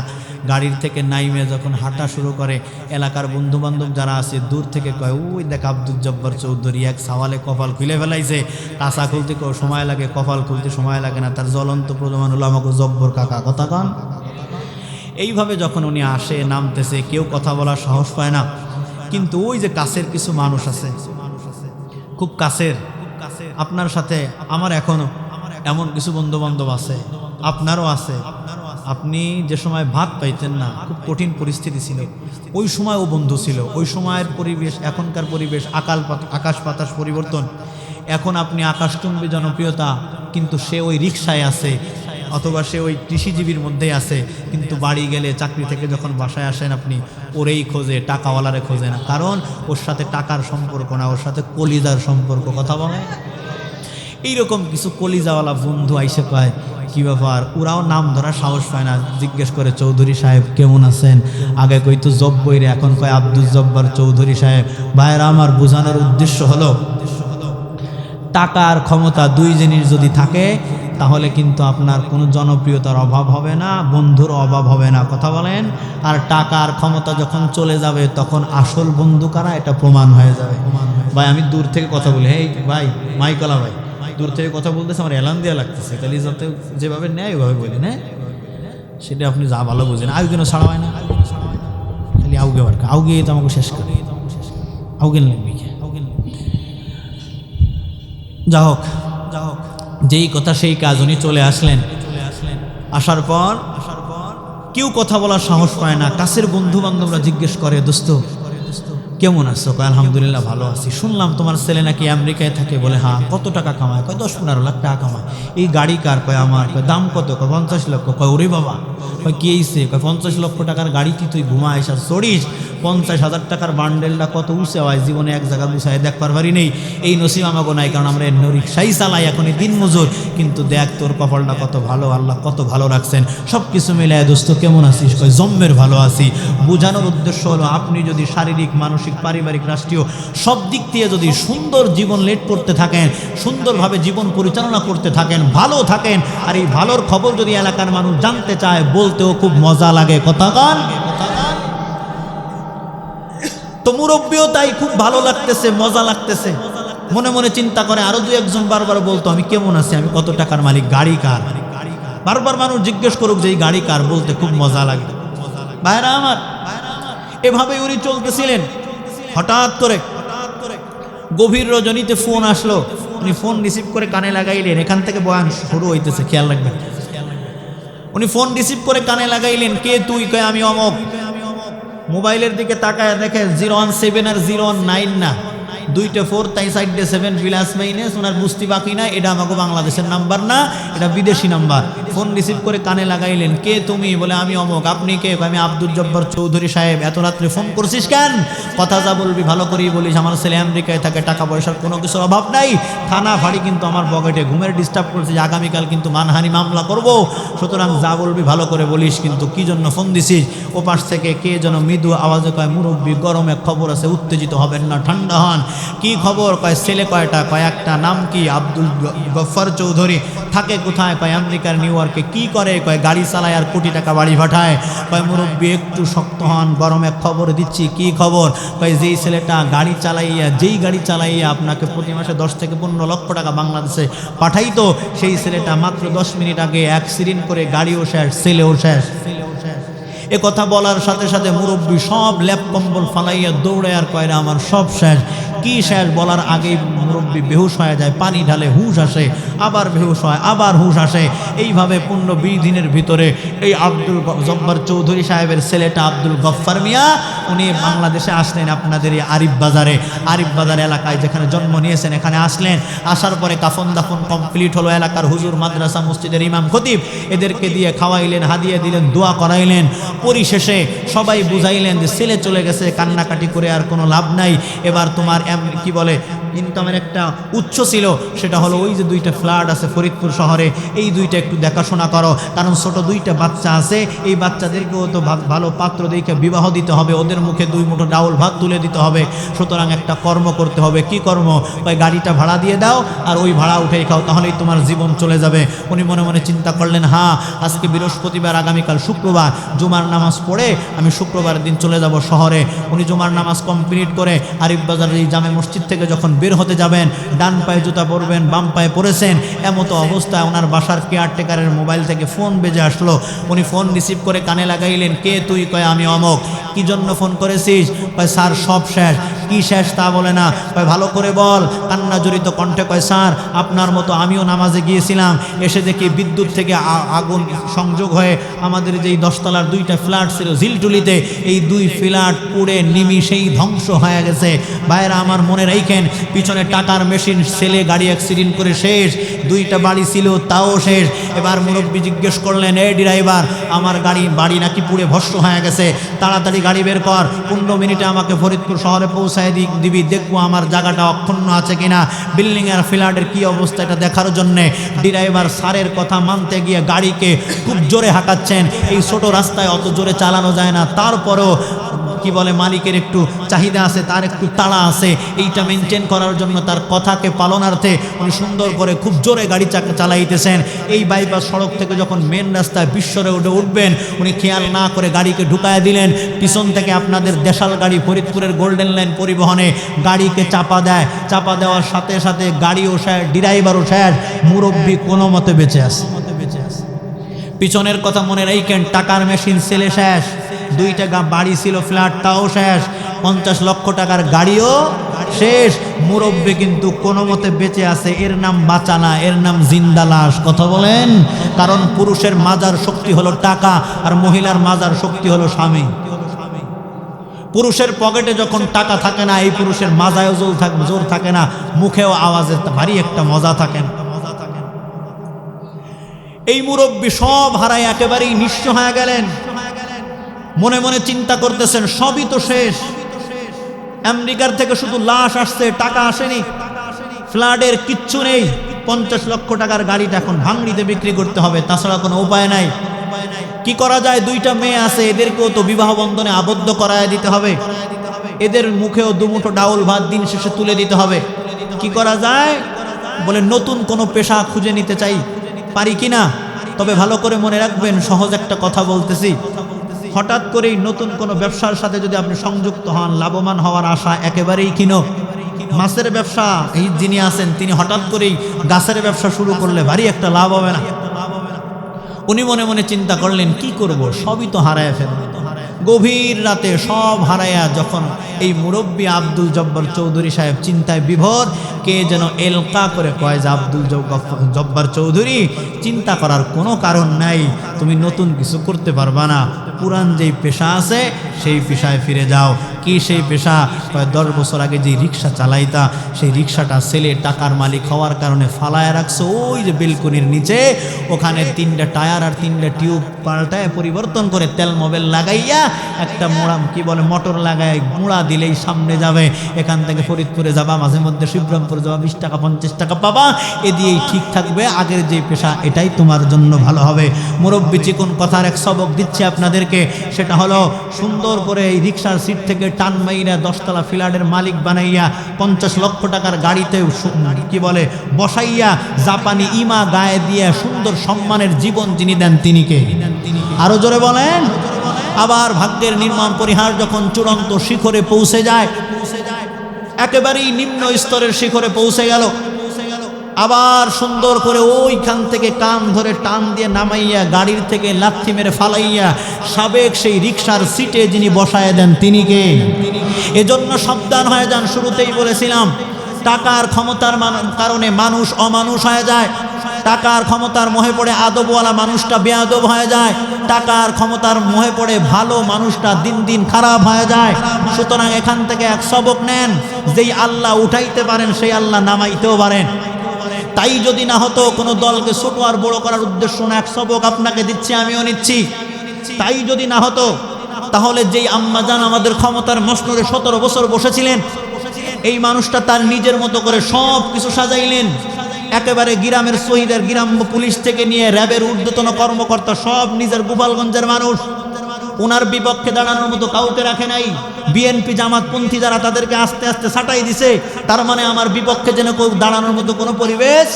গাড়ির থেকে নাইমে যখন হাঁটা শুরু করে, এলাকার বন্ধুবান্ধব যারা আছে দূর থেকে কয় ওই দেখ আব্দুল জব্বার চৌধুরী এক সওয়ালে কপাল খুলে ফেলাইছে, টাসা খুলতে সময় লাগে, কপাল খুলতে সময় লাগে না, তার জ্বলন্ত প্রমাণ হলো আমাকে জব্বর কাকা। কথা কন? এইভাবে যখন উনি আসে নামতেছে, কেউ কথা বলার সাহস পায় না। কিন্তু ওই যে কাছের কিছু মানুষ আছে, খুব কাছের, আপনার সাথে আমার এখনো এমন কিছু বন্ধু বান্ধব আছে, আপনারও আছে। আপনি যে সময় ভাত পাইতেন না, খুব কঠিন পরিস্থিতি ছিল, ওই সময় ও বন্ধু ছিল। ওই সময়ের পরিবেশ এখনকার পরিবেশ আকাশ বাতাস পরিবর্তন। এখন আপনি আকাশচুম্বী জনপ্রিয়তা, কিন্তু সে ওই রিকশায় আছে, অথবা সে ওই কৃষিজীবীর মধ্যেই আছে, কিন্তু বাড়ি গেলে চাকরি থেকে যখন বাসায় আসেন আপনি ওরেই খোঁজে, টাকাওয়ালারে খোঁজে না। কারণ ওর সাথে টাকার সম্পর্ক না, ওর সাথে কলিজার সম্পর্ক। কথা বলে? এইরকম কিছু কলিজাওয়ালা বন্ধু আইসে পায়, কি ব্যাপার, ওরাও নাম ধরার সাহস পায় না, জিজ্ঞেস করে চৌধুরী সাহেব কেমন আছেন? আগে কইতো জব্বইরে, এখন কয় আব্দুল জব্বার চৌধুরী সাহেব। ভাইয়েরা আমার, বোঝানোর উদ্দেশ্য হলো টাকা আর ক্ষমতা দুই জিনিস যদি থাকে তাহলে কিন্তু আপনার কোনো জনপ্রিয়তার অভাব হবে না, বন্ধুর অভাব হবে না। কথা বলেন? আর টাকা আর ক্ষমতা যখন চলে যাবে তখন আসল বন্ধু কারা এটা প্রমাণ হয়ে যাবে। ভাই আমি দূর থেকে কথা বলি, এই ভাই মাইকলা ভাই দূর থেকে কথা বলতেছে, আমার এলান দেওয়া লাগতেছে, তাহলে যাতে যেভাবে নেয় ওইভাবে বলি না, সেটা আপনি যা ভালো বোঝেন। আউগেনও ছাড়া হয় না, খালি আউগে বার আউগে তো আমাকে শেষ করে আউগেন লাগবে। যা হোক, যেই কথা সেই কাজ। উনি চলে আসলেন, আসার পর কেউ কথা বলার সাহস পায় না। কাছের বন্ধু বান্ধবরা জিজ্ঞেস করে, দোস্ত কেমন আছো? কয় আলহামদুলিল্লাহ ভালো আছি। শুনলাম তোমার ছেলে নাকি আমেরিকায় থাকে। বলে হ্যাঁ। কত টাকা কামায়? কয় 10-15 লাখ টাকা কামায়। এই গাড়ি কার? কয় আমার। কয় দাম কত? কয় 50 লক্ষ। কয় ওরে বাবা। কয় কি হইছে? কয় 50 লক্ষ টাকার গাড়ি কি তুই ঘুমাইস আর চড়িস? 50,000 টাকার বান্ডেলটা কত উঁচে হয়, জীবনে এক জায়গা গুছায় দেখবার পারি নেই। এই নসিব আমাকে নাই, কারণ আমরা রিক্সাই চালাই, এখন দিন মজুর। কিন্তু দেখ তোর কপালটা কত ভালো, আল্লাহ কত ভালো রাখছেন। সব কিছু মিলায় দোস্ত কেমন আছিস? কয় জম্মের ভালো আছি। বোঝানোর উদ্দেশ্য হলো আপনি যদি শারীরিক, মানসিক, পারিবারিক, রাষ্ট্রীয় সব দিক দিয়ে যদি সুন্দর জীবন লিড করতে থাকেন, সুন্দরভাবে জীবন পরিচালনা করতে থাকেন, ভালো থাকেন, আর এই ভালোর খবর যদি এলাকার মানুষ জানতে চায়, বলতেও খুব মজা লাগে। কথা কান? তো মুরব্বীও তাই, খুব ভালো লাগতেছে, মজা লাগতেছে। মনে মনে চিন্তা করে আরো 2-1 বারবার বলতো আমি কেমন আছি, আমি কত টাকার মালিক, গাড়ি কার। বারবার মানুষ জিজ্ঞেস করুক যে এই গাড়ি কার, বলতে খুব মজা লাগে। ভাইরা আমার, এভাবে উনি চলতেছিলেন। হঠাৎ করে গভীর রজনীতে ফোন আসলো। উনি ফোন রিসিভ করে কানে লাগাইলেন। এখান থেকে বয়ান শুরু হইতেছে, খেয়াল রাখবেন। উনি ফোন রিসিভ করে কানে লাগাইলেন, কে তুই? কয় আমি অমক। মোবাইলের দিকে তাকায় দেখে 017 আর 019 না, দুইটা 4 তাই সাইড দিয়ে 7 প্লাস মাইনাস। ওনার বুঝতে বাকি না এটা আমাকে বাংলাদেশের নাম্বার না, এটা বিদেশি নাম্বার। ফোন রিসিভ করে কানে লাগাইলেন, কে তুমি? বলে আমি অমক। আপনি কে? আমি আব্দুল জব্বার চৌধুরী সাহেব। এত রাত্রে ফোন করছিস কেন? কথা যা বলবি ভালো করেই বলিস, আমার ছেলে আমেরিকায় থাকে, টাকা পয়সার কোনো কিছুর অভাব নাই, থানা ফাড়ি কিন্তু আমার পকেটে, ঘুমের ডিস্টার্ব করছে, আগামীকাল কিন্তু মানহানি মামলা করব, সুতরাং যা বলবি ভালো করে বলিস, কিন্তু কি জন্য ফোন দিছিস? ওপাশ থেকে কে যেন মৃদু আওয়াজে কয়, মুরব্বী গরমে খবর আছে, উত্তেজিত হবেন না, ঠান্ডা হন। কি খবর? কয় ছেলে কয়টা? কয় একটা। নাম কি? আব্দুল গফফার চৌধুরী। থাকে কোথায়? কয় আমেরিকার নিউ ইয়র্কে। কি করে? কয় গাড়ি চালায় আর কোটি টাকা বাড়ি পাঠায়। কয় মুরব্বী একটু শক্ত হন, গরমে খবর দিচ্ছি। কি খবর? কয় যেই ছেলেটা গাড়ি চালাইয়া আপনাকে প্রতি মাসে 10 থেকে 15 লক্ষ টাকা বাংলাদেশে পাঠাইতো, সেই ছেলেটা মাত্র 10 মিনিট আগে অ্যাক্সিডেন্ট করে গাড়িও শেষ, ছেলেও শেষ। এ কথা বলার সাথে সাথে মুরব্বী সব ল্যাপ কম্বল ফালাইয়া দৌড়ে আর কয়রা আমার সব শেষ। কি শেষ বলার আগেই মুরব্বী বেহুশ হয়ে যায়, পানি ঢালে, হুশ আসে, আবার বেহুশ হয়, আবার হুশ আসে। এইভাবে 15-20 দিনের ভিতরে এই আব্দুল জব্বার চৌধুরী সাহেবের ছেলেটা আব্দুল গফফার মিয়া, উনি বাংলাদেশে আসলেন আপনাদের এই আরিফ বাজার এলাকায় যেখানে জন্ম নিয়েছেন, এখানে আসলেন। আসার পরে কাফন দাফন কমপ্লিট হলো, এলাকার হুজুর, মাদ্রাসা, মসজিদের ইমাম, খতিব এদেরকে দিয়ে খাওয়াইলেন, হাদিয়া দিলেন, দোয়া করাইলেন। পরিশেষে সবাই বুঝাইলেন যে ছেলে চলে গেছে, কান্নাকাটি করে আর কোনো লাভ নাই, এবার তোমার কি বলে ইনকামের একটা উৎস ছিল, সেটা হলো ওই যে 2টা ফ্ল্যাট আছে ফরিদপুর শহরে, এই 2টা একটু দেখাশোনা করো, কারণ ছোট 2টা বাচ্চা আছে, এই বাচ্চাদেরকেও তো ভালো পাত্র দেখে বিবাহ দিতে হবে, ওদের মুখে 2 মুঠো ডাউল ভাত তুলে দিতে হবে, সুতরাং একটা কর্ম করতে হবে। কি কর্ম? ওই গাড়িটা ভাড়া দিয়ে দাও আর ওই ভাড়া উঠেই খাও, তাহলেই তোমার জীবন চলে যাবে। উনি মনে মনে চিন্তা করলেন, হ্যাঁ আজকে বৃহস্পতিবার, আগামীকাল শুক্রবার, জুমার নামাজ পড়ে আমি শুক্রবার দিন চলে যাব শহরে। উনি জুমার নামাজ কমপ্লিট করে আরিফ বাজারের এই জামে মসজিদ থেকে যখন বের হতে যাবেন, ডান পায়ে জুতা পরবেন, বাম পায়ে পরেছেন, এমতো অবস্থায় ওনার বাসার কেয়ারটেকারের মোবাইল থেকে ফোন বেজে আসলো। উনি ফোন রিসিভ করে কানে লাগাইলেন, কে তুই? কয় আমি অমক। কি জন্য ফোন করেছিস? কয় স্যার সব শেষ। কি শেষ তা বলে না। কয় ভালো করে বল। কান্না জড়িত কণ্ঠে কয়, স্যার আপনার মতো আমিও নামাজে গিয়েছিলাম, এসে দেখি বিদ্যুৎ থেকে আগুন সংযোগ হয়ে আমাদের যেই 10 তলার 2টা ফ্ল্যাট ছিল ঝিলটুলিতে, এই 2 ফ্ল্যাট পুড়ে নিমিষেই ধ্বংস হয়ে গেছে। ভাইরা আমার মনে রাখেন, পিছনে টাকার মেশিন, ছেলে গাড়ি অ্যাক্সিডেন্ট করে শেষ, 2টা বাড়ি ছিল তাও শেষ। এবার মুরব্বী জিজ্ঞেস করলেন, এই ড্রাইভার আমার বাড়ি নাকি পুড়ে ভস্ম হয়ে গেছে, তাড়াতাড়ি গাড়ি বের কর, 15 মিনিটে আমাকে ফরিদপুর শহরে পৌঁছায় দিবি, দেখবো আমার জায়গাটা অক্ষুণ্ণ আছে কিনা, বিল্ডিং এর ফ্ল্যাটের কি অবস্থা এটা দেখার জন্যে। ড্রাইভার স্যারের কথা মানতে গিয়ে গাড়িকে খুব জোরে হাঁকাচ্ছেন। এই ছোট রাস্তায় অত জোরে চালানো যায় না, তারপরও কি বলে মালিকের একটু চাহিদা আছে, তার একটু তাড়া আছে, এইটা মেনটেন করার জন্য তার কথাকে পালনার্থে উনি সুন্দর করে খুব জোরে গাড়ি চালাইতেছেন। এই বাইপাস সড়ক থেকে যখন মেন রাস্তায় বিশ্ব রোডে উঠবেন, উনি খেয়াল না করে গাড়িকে ঢুকায় দিলেন। পিছন থেকে আপনাদের দেশাল গাড়ি ফরিদপুরের গোল্ডেন লাইন পরিবহনে গাড়িকে চাপা দেয়। চাপা দেওয়ার সাথে সাথে গাড়িও শেষ, ড্রাইভারও শেষ, মুরব্বী কোনো মতে বেঁচে আছে। পিছনের কথা মনে রাখেন, টাকার মেশিন ছেলে শেষ, 2টা বাড়ি ছিল ফ্ল্যাট তাও শেষ, 50 লক্ষ টাকার গাড়িও শেষ। মুরব্বী কিন্তু কোনো মতে বেঁচে আছে। এর নাম বাঁচা না, এর নাম জিন্দা লাশ। কথা বলেন। কারণ পুরুষের মাজার শক্তি হলো টাকা, আর মহিলার মাজার শক্তি হলো স্বামী। পুরুষের পকেটে যখন টাকা থাকে না, এই পুরুষের মাজায়ও জোর থাকে না, মুখেও আওয়াজের ভারী একটা মজা থাকে না। এই মুরব্বী সব হারায় একেবারেই নিঃস্ব হয়ে গেলেন। মনে মনে চিন্তা করতেছেন, সবই তো শেষ। আমেরিকার থেকে শুধু লাশ আসছে, টাকা আসেনি, ফ্ল্যাটের কিচ্ছু নেই। 50 লক্ষ টাকার গাড়িটা এখন ভাঙড়িতে বিক্রি করতে হবে, তাছাড়া কোনো উপায় নাই। কি করা যায়? 2টা মেয়ে আছে, এদেরকেও তো বিবাহ বন্ধনে আবদ্ধ করায় দিতে হবে, এদের মুখেও 2 মুঠো ডাউল ভাত দিন শেষে তুলে দিতে হবে। কি করা যায়? বলে নতুন কোনো পেশা খুঁজে নিতে চাই, পারি কিনা? তবে ভালো করে মনে রাখবেন, সহজ একটা কথা বলতেছি, হঠাৎ করেই নতুন কোনো ব্যবসার সাথে যদি আপনি সংযুক্ত হন, লাভবান হওয়ার আশা একেবারেই কিনো। মাছের ব্যবসা, এই যিনি আছেন তিনি হঠাৎ করেই গাছের ব্যবসা শুরু করলে ভারী একটা লাভ হবে না। উনি মনে মনে চিন্তা করলেন, কি করব, সবই তো হারায় ফেলব। গভীর রাতে সব হারায়া যখন এই মুরব্বী আব্দুল জব্বার চৌধুরী সাহেব চিন্তায় বিভোর, কে যেন এলকা করে কয় যে আব্দুল জব্বার চৌধুরী, চিন্তা করার কোনো কারণ নাই, তুমি নতুন কিছু করতে পারবা না, পুরান যেই পেশা আছে সেই পেশায় ফিরে যাও। কি সেই পেশা? 10 বছর আগে যে রিক্সা চালাইতা, সেই রিক্সাটা ছেলে টাকার মালিক হওয়ার কারণে ফালায় রাখছে ওই যে বেলকনির নিচে, ওখানে 3টা টায়ার আর 3টা টিউব পাল্টায় পরিবর্তন করে তেল মোবিল লাগাইয়া একটা মোটর লাগাই মুড়া দিলেই সামনে যাবে। এখান থেকে ফরিদপুরে যাবা, মাঝে মধ্যে শিবরামপুর যাবা, 20 টাকা 50 টাকা পাবা, এ দিয়েই ঠিক থাকবে। আগের যে পেশা এটাই তোমার জন্য ভালো হবে। মুরব্বী চিকুন কথার এক সবক দিচ্ছে আপনাদেরকে, সেটা হলো সুন্দর করে এই রিক্সার সিট থেকে টান মাইরা 10 তলা ফ্ল্যাটের মালিক বানাইয়া 50 লক্ষ টাকার গাড়িতে বসাইয়া জাপানি ইমা গায়ে দিয়ে সুন্দর সম্মানের জীবন যিনি দেন তিনি কে? আরো জোরে বলেন। আবার ভাগ্যের নির্মম পরিহার যখন চূড়ান্ত শিখরে পৌঁছে যায়, একেবারেই নিম্ন স্তরের শিখরে পৌঁছে গেল, আবার সুন্দর করে ওইখান থেকে কান ধরে টান দিয়ে নামাইয়া গাড়ির থেকে লাথি মেরে ফালাইয়া সাবেক সেই রিক্সার সিটে যিনি বসায় দেন তিনি কে? এজন্য সাবধান হয়ে যান। শুরুতেই বলেছিলাম, টাকার ক্ষমতার কারণে মানুষ অমানুষ হয়ে যায়, টাকার ক্ষমতার মোহে পড়ে আদবওয়ালা মানুষটা বেয়াদব হয়ে যায়, টাকার ক্ষমতার মোহে পড়ে ভালো মানুষটা দিন দিন খারাপ হয়ে যায়। সুতরাং এখান থেকে এক সবক নেন, যেই আল্লাহ উঠাইতে পারেন সেই আল্লাহ নামাইতেও পারেন। তাই যদি না হতো, কোনো দলকে ছোট আর বড় করার উদ্দেশ্য না, এক সবক আপনাকে দিচ্ছি, আমিও নিচ্ছি। তাই যদি না হতো, তাহলে যেই আম্মাজান আমাদের ক্ষমতার মসনদে 17 বছর বসেছিলেন, এই মানুষটা তার নিজের মতো করে সব কিছু সাজাইলেন। একেবারে গ্রামের শহীদের, গ্রাম্য পুলিশ থেকে নিয়ে র্যাবের ঊর্ধ্বতন কর্মকর্তা সব নিজের গোপালগঞ্জের মানুষ। ওনার বিপক্ষে দাঁড়ানোর মতো কাউকে রাখে নাই। বিএনপি জামাতপন্থী যারা, তাদেরকে আস্তে আস্তে ছাঁটাই দিছে। তার মানে আমার বিপক্ষে যেন কেউ দাঁড়ানোর মতো কোনো পরিবেশ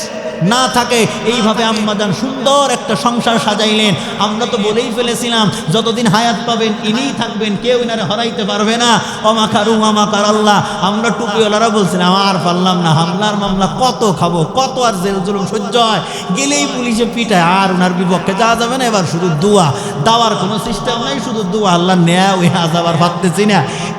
না থাকে। এইভাবে আম্মাজান সুন্দর একটা সংসার সাজাইলেন। আমরা তো বলেই ফেলেছিলাম, যতদিন হায়াত পাবেন ইনিই থাকবেন, কেউ ইনারে হরাইতে পারবে না। অমাকারু অমাকার আল্লাহ। আমরা টুপিওয়ালারা বলছিলাম আর পারলাম না, হামলার মামলা কত খাবো, কত আর জেল জুলুম সহ্য হয়, গেলেই পুলিশে পিটায়, আর ওনার বিপক্ষে যাওয়া যাবে না। এবার শুধু দোয়া, দাওয়ার কোনো সিস্টেম নাই, শুধু দোয়া, আল্লাহ নেয়া ওই আজাবার ভাবতেছি না।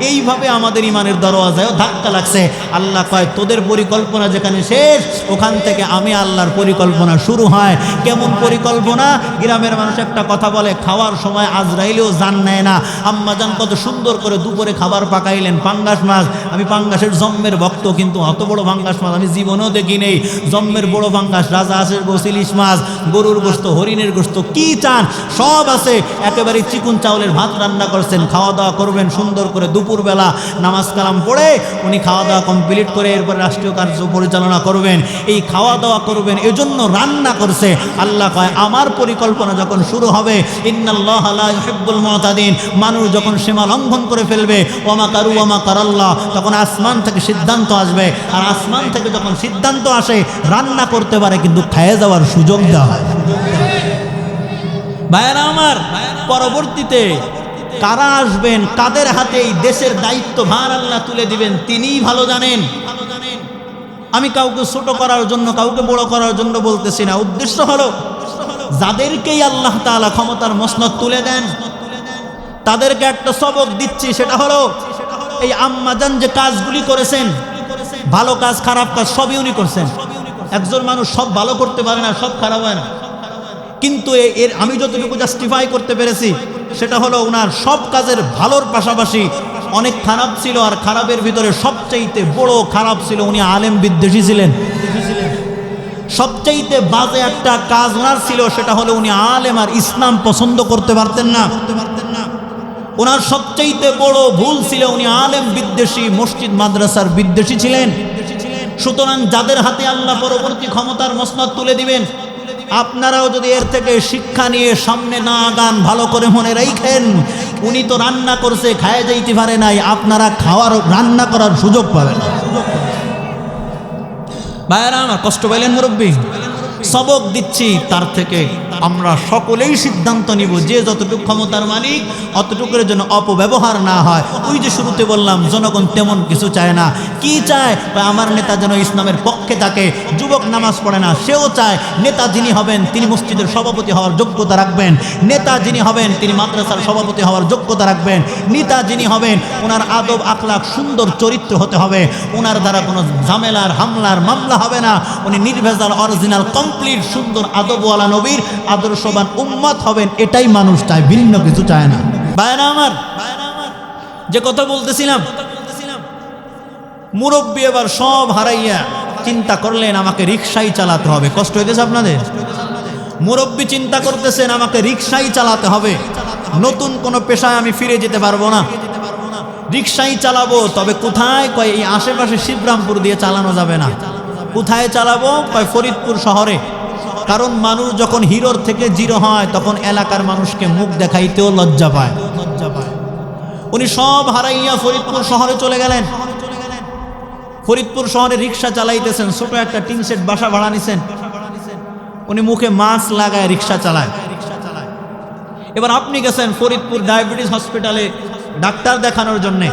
এইভাবে আমাদের ইমানের দরওয়াজায়ও ধাক্কা লাগছে। আল্লাহ কয়, তোদের পরিকল্পনা যেখানে শেষ, ওখান থেকে আমি আল্লাহর পরিকল্পনা শুরু হয়। কেমন পরিকল্পনা? গ্রামের মানুষ একটা কথা বলে, খাওয়ার সময় আজরাইলেও জান নেয় না। আম্মাজান কত সুন্দর করে দুপুরে খাবার পাকাইলেন, পাঙ্গাস মাছ। আমি পাঙ্গাসের জম্মের ভক্ত, কিন্তু অত বড় পাঙ্গাস মাছ আমি জীবনেও দেখি নেই। জম্মের বড় পাঙ্গাস, রাজা হাঁসের গোস্ত, ইলিশ মাছ, গরুর গোস্ত, হরিণের গোস্ত, কি চান সব আছে। একেবারে চিকুন চাউলের ভাত রান্না করছেন, খাওয়া দাওয়া করবেন সুন্দর করে। দুপুরবেলা নামাজ কালাম পড়ে উনি খাওয়া দাওয়া কমপ্লিট করে এরপর রাষ্ট্রীয় কার্য পরিচালনা করবেন। এই খাওয়া দাওয়া করবেন, এজন্য রান্না করছে। আল্লাহ কয়, আমার পরিকল্পনা যখন শুরু হবে, ইন্নাল্লাহা লা ইউহিব্বুল মুতাদিন, মানুষ যখন সীমা লঙ্ঘন করে ফেলবে, ওয়ামাকারু ওয়ামাকার আল্লাহ, তখন আসমান থেকে সিদ্ধান্ত আসবে। আর আসমান থেকে যখন সিদ্ধান্ত আসে, রান্না করতে পারে কিন্তু খেয়ে যাওয়ার সুযোগ দেওয়া হয়। ভাইয়েরা আমার, পরবর্তীতে কারা আসবেন, কাদের হাতে এই দেশের দায়িত্ব ভার আল্লাহ তুলে দিবেন, তিনিই ভালো জানেন। আমি কাউকে ছোট করার জন্য, কাউকে বড় করার জন্য বলতেছি না। উদ্দেশ্য হলো, যাদেরকেই আল্লাহ তাআলা ক্ষমতার মসনদ তুলে দেন, তাদেরকে একটা সবক দিচ্ছি। সেটা হলো, এই আম্মাজান যে কাজগুলি করেছেন, ভালো কাজ খারাপ কাজ সবই উনি করছেন। একজন মানুষ সব ভালো করতে পারে না, সব খারাপ হয় না। কিন্তু এর আমি যতটুকু জাস্টিফাই করতে পেরেছি, সেটা হলো ওনার সব কাজের ভালোর পাশাপাশি অনেক খারাপ ছিল। আর খারাপের ভিতরে সবচাইতে বড় খারাপ ছিল, উনি আলেম বিদ্বেষী ছিলেন। সবচাইতে বাজে একটা কাজ ওনার ছিল, সেটা হলো উনি আলেম আর ইসলাম পছন্দ করতে পারতেন না। ওনার সবচাইতে বড় ভুল ছিল, উনি আলেম বিদ্বেষী, মসজিদ মাদ্রাসার বিদ্বেষী ছিলেন। সুতরাং যাদের হাতে আল্লাহ পরবর্তী ক্ষমতার মসনদ তুলে দিবেন, আপনারাও যদি এর থেকে শিক্ষা নিয়ে সামনে না আগান, ভালো করে মনে রাখেন, উনি তো রান্না করছে, খায় যাইতে পারে নাই, আপনারা খাওয়ার রান্না করার সুযোগ পাবেন। ভাইয়েরা আমার, কষ্ট পাইলেন মুরব্বী? সবক দিচ্ছি, তার থেকে আমরা সকলেই সিদ্ধান্ত নিব যে যতটুকু ক্ষমতার মালিক অতটুকুর জন্য অপব্যবহার না হয়। ওই যে শুরুতে বললাম, জনগণ তেমন কিছু চায় না। কি চায়? আমার নেতা যেন ইসলামের পক্ষ পক্ষে থাকে, যুবক নামাজ পড়ে না, সেও চায় নেতা যিনি হবেন তিনি মসজিদের সভাপতি হওয়ার যোগ্যতা রাখবেন, নেতা যিনি হবেন তিনি মাদ্রাসার সভাপতি হওয়ার যোগ্যতা রাখবেন, নেতা যিনি হবেন ওনার আদব আখলাক সুন্দর চরিত্র হতে হবে, ওনার দ্বারা কোনো ঝামেলার হামলার মামলা হবে না, উনি নির্ভেজাল অরিজিনাল কমপ্লিট সুন্দর আদবওয়ালা নবীর আদর্শবান উম্মত হবেন। এটাই মানুষ চায়, ভিন্ন কিছু চায় না। ভাইরা আমার, যে কথা বলতেছিলাম, মুরব্বী এবার সব হারাইয়া চিন্তা করলেন আমাকে রিকশাই চালাতে হবে। কষ্ট হইতেছে আপনাদের? মুরব্বী চিন্তা করতেছেন আমাকে রিকশাই চালাতে হবে, নতুন কোনো পেশায় আমি ফিরে যেতে পারবো না, রিকশাই চালাবো। তবে কোথায়? কয় এই আশেপাশে শিবরামপুর দিয়ে চালানো যাবে না। কোথায় চালাবো? কয় ফরিদপুর শহরে। কারণ মানুষ যখন হিরোর থেকে জিরো হয় তখন এলাকার মানুষকে মুখ দেখাইতেও লজ্জা পায়। উনি সব হারাইয়া ফরিদপুর শহরে চলে গেলেন। ফরিদপুর শহরে রিক্সা চালাইতেছেন, ছোট একটা টিন সেট বাসা ভাড়া নিছেন, উনি মুখে মাস্ক লাগায় রিক্সা চালায়। এবার আপনি গেছেন ফরিদপুর ডায়াবেটিস হসপিটালে ডাক্তার দেখানোর জন্যে।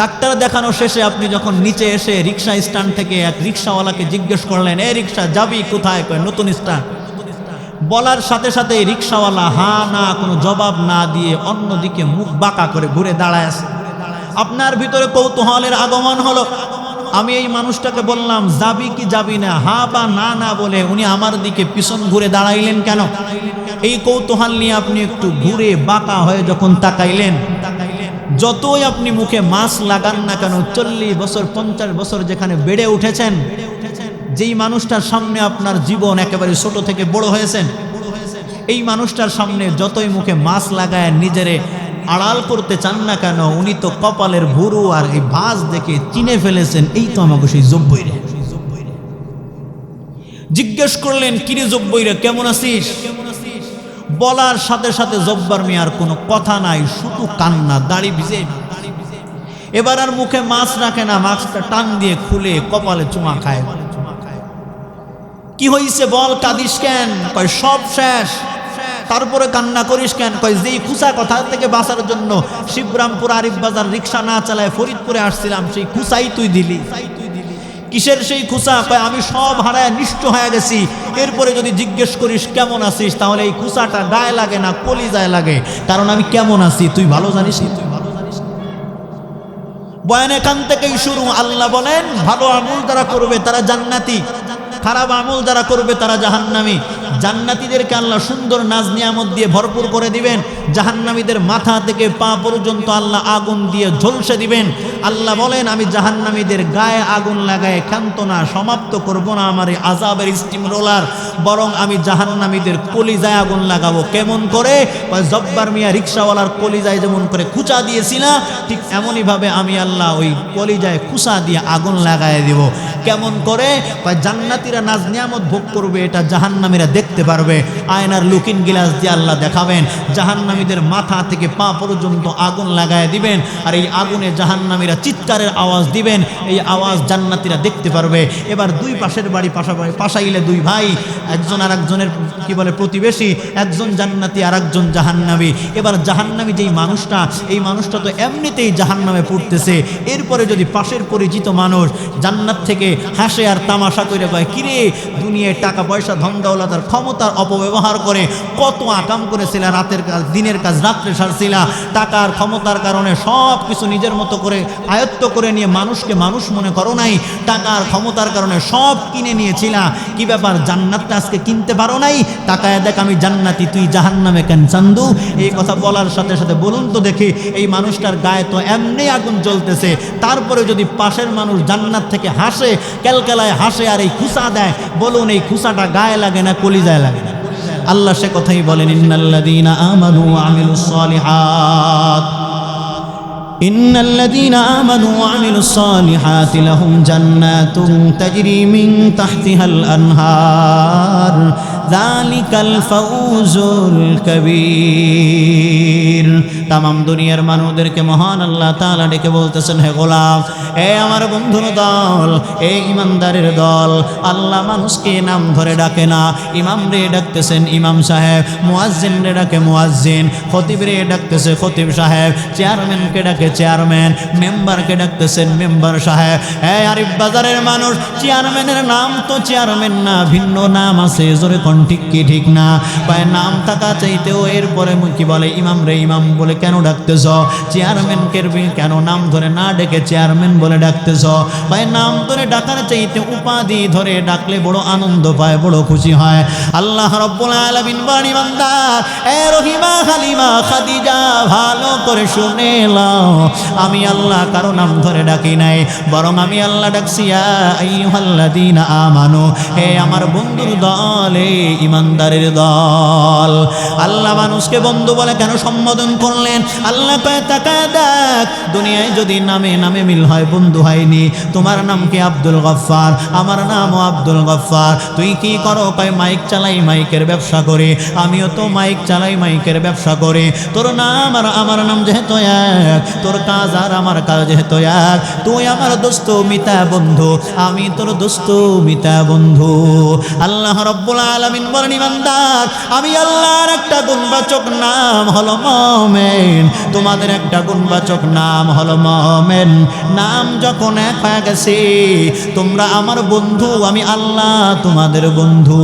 ডাক্তার দেখানো শেষে আপনি যখন নিচে এসে রিক্সা স্ট্যান্ড থেকে এক রিক্সাওয়ালাকে জিজ্ঞেস করলেন, এ রিক্সা যাবি কোথায়? কয় নতুন স্ট্যান্ড। বলার সাথে সাথে রিক্সাওয়ালা হা না কোনো জবাব না দিয়ে অন্যদিকে মুখ বাঁকা করে ঘুরে দাঁড়ায় আছে। আপনার ভিতরে কৌতূহলের আগমন হলো। আমি এই মানুষটাকে বললাম যাবি কি যাবি না, হা বা না না বলে উনি আমার দিকে পিছন ঘুরে দাঁড়াইলেন কেন? এই কৌতূহল নিয়ে আপনি একটু ঘুরে বাঁকা হয়ে যখন তাকাইলেন, যতই আপনি মুখে মাস্ক লাগান না কেন, 40 বছর 50 বছর যেখানে বেড়ে উঠেছেন, যেই মানুষটার সামনে আপনার জীবন একেবারে ছোট থেকে বড় হয়েছেন, এই মানুষটার সামনে যতই মুখে মাস্ক লাগায় নিজেরে আড়াল করতে চান না কেন, উনি তো কপালের ভুরু আর এই ভাঁজ দেখে চিনে ফেলেছেন এই তো আমাকে সেই জব্বইরে। জিজ্ঞেস করলেন, কিরে জব্বইরে কেমন আছিস? বলার সাথে সাথে জব্বার মিয়ার কোনো কথা নাই, শুধু কান্না, দাড়ি ভিজে। এবার আর মুখে মাস্ক রাখে না, মাস্কটা টান দিয়ে খুলে কপালে চুমা খায়। কি হইছে বল, কাঁদিস কেন? কয় সব শেষ। তারপরে কান্না করিস কেন? কয় যেই খুসা কথা থেকে বাঁচার জন্য শিবরামপুর আরিফ বাজার রিক্সা না চালায় ফরিদপুরে আসছিলাম, সেই খুসাই তুই দিলি। কিসের সেই খুসা? কয় আমি সব হারায় নিষ্ঠ হয়ে গেছি, এরপরে যদি জিজ্ঞেস করিস কেমন আছিস, তাহলে এই খুসাটা গায়ে লাগে না কলিজায় লাগে, কারণ আমি কেমন আছি তুই ভালো জানিস। বয়ান এখান থেকেই শুরু। আল্লাহ বলেন ভালো আমল যারা করবে তারা জান্নাতি, খারাপ আমল যারা করবে তারা জাহান্নামী। জান্নাতীদেরকে আল্লাহ সুন্দর নাজ নিয়ামত দিয়ে ভরপুর করে দিবেন, জাহান্নামীদের মাথা থেকে পা পর্যন্ত আল্লাহ আগুন দিয়ে ঝলসে দিবেন। আল্লাহ বলেন আমি জাহান্নামীদের গায়ে আগুন লাগায় ক্ষান্ত না, সমাপ্ত করব না আমার এই আযাবের স্টিম রোলার, বরং আমি জাহান্নামীদের কলিজায় আগুন লাগাবো। কেমন করে? জব্বার মিয়া রিক্সাওয়ালার কলিজায় যেমন করে খুঁচা দিয়েছিলাম, ঠিক এমনইভাবে আমি আল্লাহ ওই কলিজায় খুঁচা দিয়ে আগুন লাগায় দিব। কেমন করে? জান্নাতীরা নাজ নিয়ামত ভোগ করবে, এটা জাহান্নামীরা দেখতে পারবে। আয়নার লুকিং গ্লাস দিয়ে আল্লাহ দেখাবেন, জাহান্নামীদের মাথা থেকে পা পর্যন্ত আগুন লাগায় দিবেন, আর এই আগুনে জাহান্নামীরা চিৎকারের আওয়াজ দিবেন, এই আওয়াজ জান্নাতীরা দেখতে পারবে। এবার দুই পাশের বাড়ি পাশাইলে দুই ভাই, একজন আর একজনের কি বলে প্রতিবেশী, একজন জান্নাতি আর একজন জাহান্নামী। এবার জাহান্নামী যেই মানুষটা, এই মানুষটা তো এমনিতেই জাহান্নামে পড়তেছে, এরপরে যদি পাশের পরিচিত মানুষ জান্নাত থেকে হাসে আর তামাশা করে কয়, কিরে দুনিয়ায় টাকা পয়সা ধন দৌলত আর ক্ষমতার অপব্যবহার করে কত আকাম করেছিল, রাতের কাজ দিনের কাজ রাত্রে সারছিল, টাকার ক্ষমতার কারণে সব কিছু নিজের মতো করে আয়ত্ত করে নিয়ে মানুষকে মানুষ মনে করো নাই, টাকার ক্ষমতার কারণে সব কিনে নিয়েছিল, কি ব্যাপার জান্নাতটা আজকে কিনতে পারো নাই? টাকায় দেখ আমি জান্নাতি, তুই জাহান্নামে কেন চান্দু? এই কথা বলার সাথে সাথে বলুন তো দেখি, এই মানুষটার গায়ে তো এমনি আগুন জ্বলতেছে, তারপরে যদি পাশের মানুষ জান্নাত থেকে হাসে, ক্যালকেলায় হাসে আর এই খুসা দেয়, বলুন এই খুসাটা গায়ে লাগে না কলিজায় লাগে? আল্লাহ সে কথাই বলেন, ইন্নাল্লাযীনা আমানু ওয়া আমিলুস সালিহাত, ইন্নাল্লাযীনা আমানু ওয়া আমিলুস সালিহাতি লাহুম জান্নাতুন তাজরি মিন তাহতিহাল আনহার যালিকাল ফাউজুল কবীর। তামাম দুনিয়ার মানুষদেরকে মহান আল্লাহ তাআলা ডেকে বলতেছেন, হে গোলাম, এ আমার বন্ধুর দল, এ ইমানদারের দল, আল্লাহ মানুষকে নাম ধরে ডাকে না, ইমাম রে ডাকতেছেন ইমাম সাহেব, মুয়াজ্জিন রে ডাকে মুয়াজ্জিন, খতিব রে ডাকতেছে খতিব সাহেব, চেয়ারম্যানকে ডাকে চেয়ারম্যান, মেম্বারকে ডাকতেছেন মেম্বার সাহেব। এই আরিফ বাজারের মানুষ, চেয়ারম্যানের নাম তো চেয়ারম্যান না, ভিন্ন নাম আছে, জোরে কোন ঠিক কি ঠিক না? পায় নাম থাকা চাইতেও এরপরে কি বলে ইমাম রে ইমাম বলে কেন ডাকতেছ? চেয়ারম্যানকে কেন নাম ধরে না ডেকে চেয়ারম্যান বলে ডাকতেছ? পায় নাম ধরে ডাকার চাইতে উপাধি ধরে ডাকলে বড় আনন্দ পায়, বড় খুশি হয়। আল্লাহ রাব্বুল আলামিন বাণী বান্দা, এ রহিমা হালিমা খাদিজা ভালো করে শুনে নাও, আমি আল্লাহ কারো নাম ধরে ডাকি নাই, বরং আমি আল্লাহ ডাকছি ইয়া আইয়ুহাল্লাযীনা আমানু, হে আমার বন্ধুর দল, হে ইমানদারের দল। আল্লাহ মানুষকে বন্ধু বলে কেন সম্বোধন করলেন? আল্লাহ কয় তাকায় দেখ, দুনিয়ায় যদি নামে নামে মিল হয়, বন্ধু হয়নি। তোমার নাম কি? আব্দুল গফফার, আমার নামও আব্দুল গফফার। তুই কি করো? কয় মাইক চালাই, মাইকের ব্যবসা করি। আমিও তো মাইক চালাই, মাইকের ব্যবসা করি। তোর নাম আর আমার নাম যেহেতু এক, তোর কাজ আর আমার কাজ যেহেতু এক, তুই আমার দোস্ত মিতা বন্ধু, আমি তোর দোস্ত মিতা বন্ধু। আল্লাহ রাব্বুল আলামিন বলেন ইমানদার, আমি আল্লাহর একটা গুণবাচক নাম হলো মুমিন, তোমাদের একটা গুণবাচক নাম হলো মুমিন। নাম যখন এক হয়ে গেছে, তোমরা আমার বন্ধু, আমি আল্লাহ তোমাদের বন্ধু।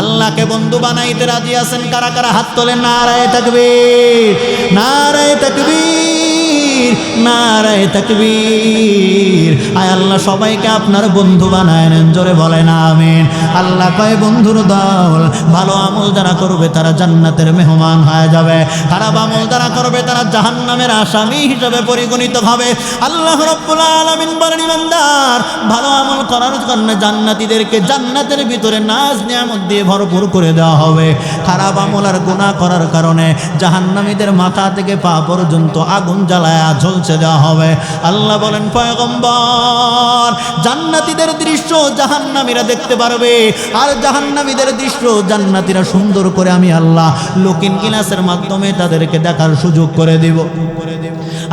আল্লাহকে বন্ধু বানাইতে রাজি আছেন কারা কারা? হাত তোলেন। নারায়ে তাকবীর, নারায়ে তাকবীর, নারায়ে তাকবীর। আয় আল্লাহ সবাইকে আপনার বন্ধু বানায় নেন, জোরে বলেন আমিন। আল্লাহ কয় বন্ধুর দল, ভালো আমল যারা করবে তারা জান্নাতের মেহমান হয়ে যাবে, খারাপ আমল যারা করবে তারা জাহান্নামের আসামি হিসেবে পরিগণিত হবে। আল্লাহ রাব্বুল আলামিন বলেন ইমানদার, ভালো আমল করার জন্য জান্নাতীদেরকে জান্নাতের ভিতরে নাজ নিয়ামত দিয়ে ভরপুর করে দেওয়া হবে। খারাপ আমল আর গুনাহ করার কারণে জাহান্নামীদের মাথা থেকে পা পর্যন্ত আগুন জ্বালায়া ঝলসে দেওয়া হবে। আল্লাহ বলেন পয়গম্বর, জান্নাতীদের দৃশ্য জাহান্নামীরা দেখতে পারবে, আর জাহান্নামীদের দৃশ্য জান্নাতীরা সুন্দর করে আমি আল্লাহ লুকিং গ্লাসের মাধ্যমে তাদেরকে দেখার সুযোগ করে দেব।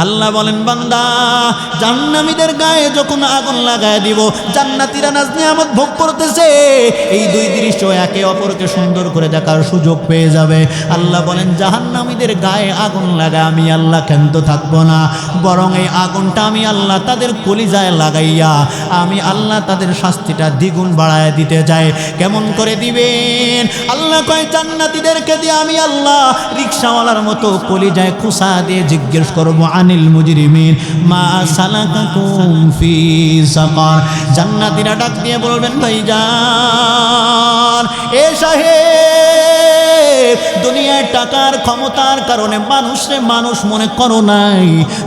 আল্লাহ বলেন বান্দা, জাহান্নামীদের গায়ে যখন আগুন লাগায় দিব, জান্নাতীরা নাজ নিয়ামত ভোগ করতেছে, এই দুই দৃশ্য একে অপরকে সুন্দর করে দেখার সুযোগ পেয়ে যাবে। আল্লাহ বলেন জাহান্নামীদের গায়ে আগুন লাগায় আমি আল্লাহ ক্ষান্ত থাকবো না, বরং এই আগুনটা আমি আল্লাহ তাদের কলিজায় লাগাইয়া আমি আল্লাহ তাদের শাস্তিটা দ্বিগুণ বাড়ায় দিতে চাই। কেমন করে দিবেন? আল্লাহ কয় জান্নাতীদেরকে দিয়ে আমি আল্লাহ রিকশাওয়ালার মতো কলিজায় খুশা দিয়ে জিজ্ঞেস করবো, আনিল মুজরিমিন মা সালাকাকুম ফি সাকার। জান্নাতীরা ডাক দিয়ে বলবেন ভাইজান, এ সাহেব, দুনিয়ায় টাকার ক্ষমতার কারণে মানুষে মানুষ মনে করো নাই,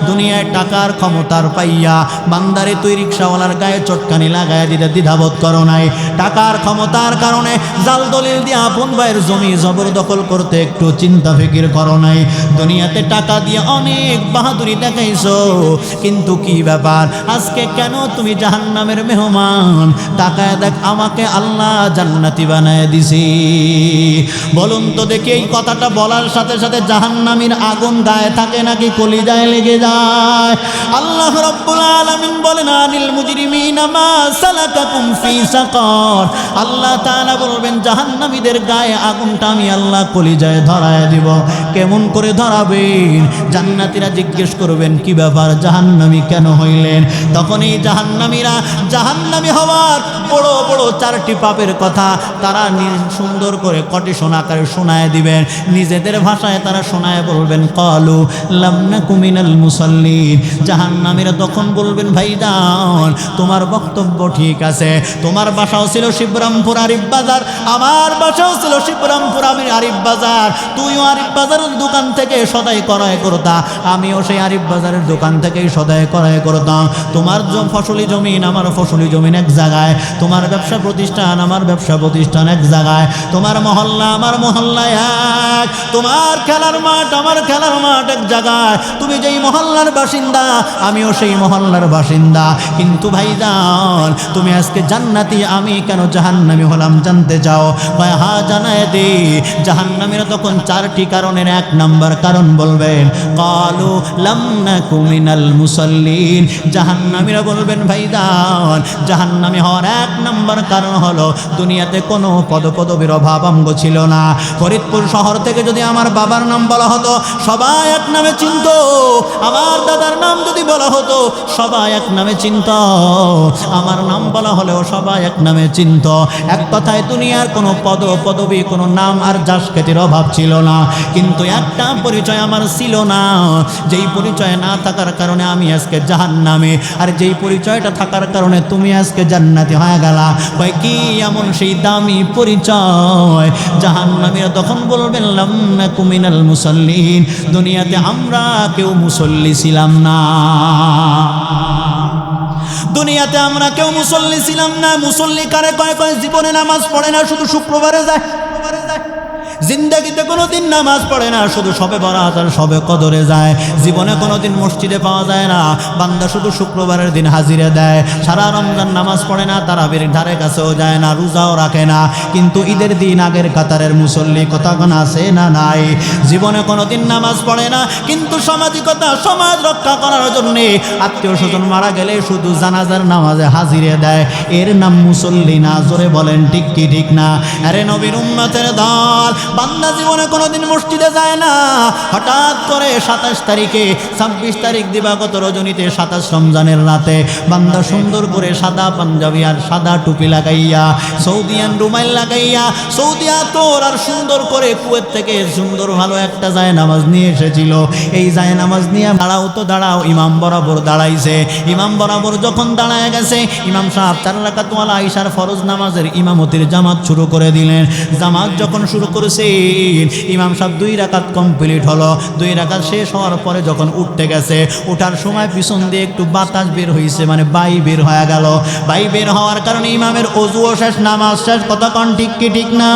দুনিয়ায় টাকার ক্ষমতার পাইয়া বান্দারে তুই রিকশাওয়ালার গায়ে চটকানি লাগায় দিতে দ্বিধাবোধ করো নাই, টাকার ক্ষমতার কারণে জাল দলিল দিয়ে আপন ভাইয়ের জমি জবরদখল করতে একটু চিন্তা ফিকির করো নাই, দুনিয়াতে টাকা দিয়ে অনেক বাহাদুরি দেখাইছো, কিন্তু কি ব্যাপার আজকে কেন তুমি জাহান্নামের মেহমান? তাকায় দেখ, আমাকে আল্লাহ জান্নাতি বানায় দিছি। বলুন তো দেখি, এই কথাটা বলার সাথে সাথে জাহান্নামীর আগুন গায়ে থাকে নাকি কলিজায় লেগে যায়? আল্লাহ রাব্বুল আলামিন বলেন আনিল মুজরিমিনা মা সালাকাকুম ফি সাকার। আল্লাহ তাআলা বলবেন জাহান্নামীদের গায়ে আগুনটা আমি আল্লাহ কলিজায় ধরায় দিব। কেমন করে ধরাবেন? জান্নাতীরা জিজ্ঞেস করবেন কি ব্যাপার, জাহান্নামী কেন হইলেন? তখন এই জাহান্নামীরা জাহান্নামী হওয়ার বড় বড় চারটি পাপের কথা তারা সুন্দর করে কটিশন আকারে শোনায় দিবেন, নিজেদের ভাষায় তারা শোনায় বলবেন ক্বালু লাম নাকু মিনাল মুসাল্লিন। জাহান্নামীরা তখন বলবেন ভাইজান তোমার বক্তব্য ঠিক আছে, তোমার বাসাও ছিল শিবরামপুর আরিফ বাজার, আমার বাসাও ছিল শিবরামপুর আরিফ বাজার, তুইও আরিফ বাজারের দোকান থেকে সদাই ক্রয় করতা, আমিও সেই আরিফ বাজারের দোকান থেকেই সদাই ক্রয় করতাম। তোমার ফসলি জমিন আমার ফসলি জমিন এক জায়গায়, তোমার ব্যবসা প্রতিষ্ঠান আমার ব্যবসা প্রতিষ্ঠান এক জায়গায়, তোমার মহল্লা আমার মহল্লা এক, তোমার খেলার মাঠ আমার খেলার মাঠ এক জায়গায়, তুমি যেই মহল্লার বাসিন্দা আমিও সেই মহল্লার বাসিন্দা, কিন্তু ভাইজান তুমি আজকে জান্নাতি, আমি কেন জাহান্নামী হলাম জানতে চাও? হ্যাঁ জানায় দে। জাহান্নামীরা তখন চারটি কারণের এক নাম্বার কারণ বলবেন ক্বালু লাম নাকু মিনাল মুসাল্লিন। জাহান্নামীরা বলবেন ভাইজান জাহান্নামী হওয়ার এক নাম্বার কারণ হলো দুনিয়াতে কোনো পদপদবীর অভাব আমগো ছিল না, ফরিদপুর শহর থেকে থেকে যদি আমার বাবার নাম বলা হতো সবাই এক নামে চিনত, আমার দাদার নাম যদি বলা হতো সবাই এক নামে চিনত, আমার নাম বলা হলেও সবাই এক নামে চিনত। এক কথায় দুনিয়ার কোনো পদবী, কোনো নাম আর জাসখ্যাতির অভাব ছিল না, কিন্তু একটা পরিচয় আমার ছিল না, যেই পরিচয় না থাকার কারণে আমি আজকে জাহান্নামে, আর যেই পরিচয়টা থাকার কারণে তুমি আজকে জান্নাতি হয়ে গেলা। কয় কি এমন সেই দামি পরিচয়? জাহান্নামীরা তখন বলবেন লাম নাকু মিনাল মুসাল্লিন, দুনিয়াতে আমরা কেউ মুসল্লি ছিলাম না, দুনিয়াতে আমরা কেউ মুসল্লি ছিলাম না। মুসল্লি কারে কয়? কয় জীবনে নামাজ পড়ে না, শুধু শুক্রবারে যায়, জিন্দেগিতে কোনোদিন নামাজ পড়ে না, শুধু শবে বরাত আর শবে কদরে যায়, জীবনে কোনোদিন মসজিদে পাওয়া যায় না, বান্দা শুধু শুক্রবারের দিন হাজিরে দেয়, সারা রমজান নামাজ পড়ে না, তারাবির ধারে কাছেও যায় না, রোজাও রাখে না, কিন্তু ঈদের দিন আগের কাতারের মুসল্লি কতক্ষণ আছে না নাই? জীবনে কোনোদিন নামাজ পড়ে না, কিন্তু সামাজিকতা, সমাজ রক্ষা করার জন্যে আত্মীয় স্বজন মারা গেলে শুধু জানাজার নামাজে হাজিরে দেয়, এর নাম মুসল্লি না? জোরে বলেন ঠিক কি ঠিক না? আরে নবীর উম্মতের দল, বান্দা জীবনে কোনোদিন মসজিদে যায় না, হঠাৎ করে 27 তারিখে 26 তারিখ দিবাগত রজনীতে 27 রমজানের রাতে বান্দা সুন্দর করে সাদা পাঞ্জাবি আর সাদা টুপি লাগাইয়া, সৌদিয়ান রুমাইল লাগাইয়া, সৌদি আতর আর সুন্দর করে কুয়েত থেকে সুন্দর ভালো একটা জায়নামাজ নিয়ে এসেছিল। এই জায়নামাজ নিয়ে দাঁড়াও তো দাঁড়াও, ইমাম বরাবর দাঁড়াইছে। ইমাম বরাবর যখন দাঁড়ায় গেছে, ইমাম সাহেব 4 রাকাতওয়ালা ইশার ফরজ নামাজের ইমামতির জামাত শুরু করে দিলেন। জামাত যখন শুরু করেছে, ইমাম সাহেব 2 রাকাত কমপ্লিট হলো। 2 রাকাত শেষ হওয়ার পরে যখন উঠতে গেছে, ওঠার সময় পিছন দিয়ে একটু বাতাস বের হয়েছে, মানে বাই বের হয়ে গেল। বাই বের হওয়ার কারণে ইমামের অজুও শেষ, নামাজ শেষ। কতক্ষণ ঠিক কি ঠিক না?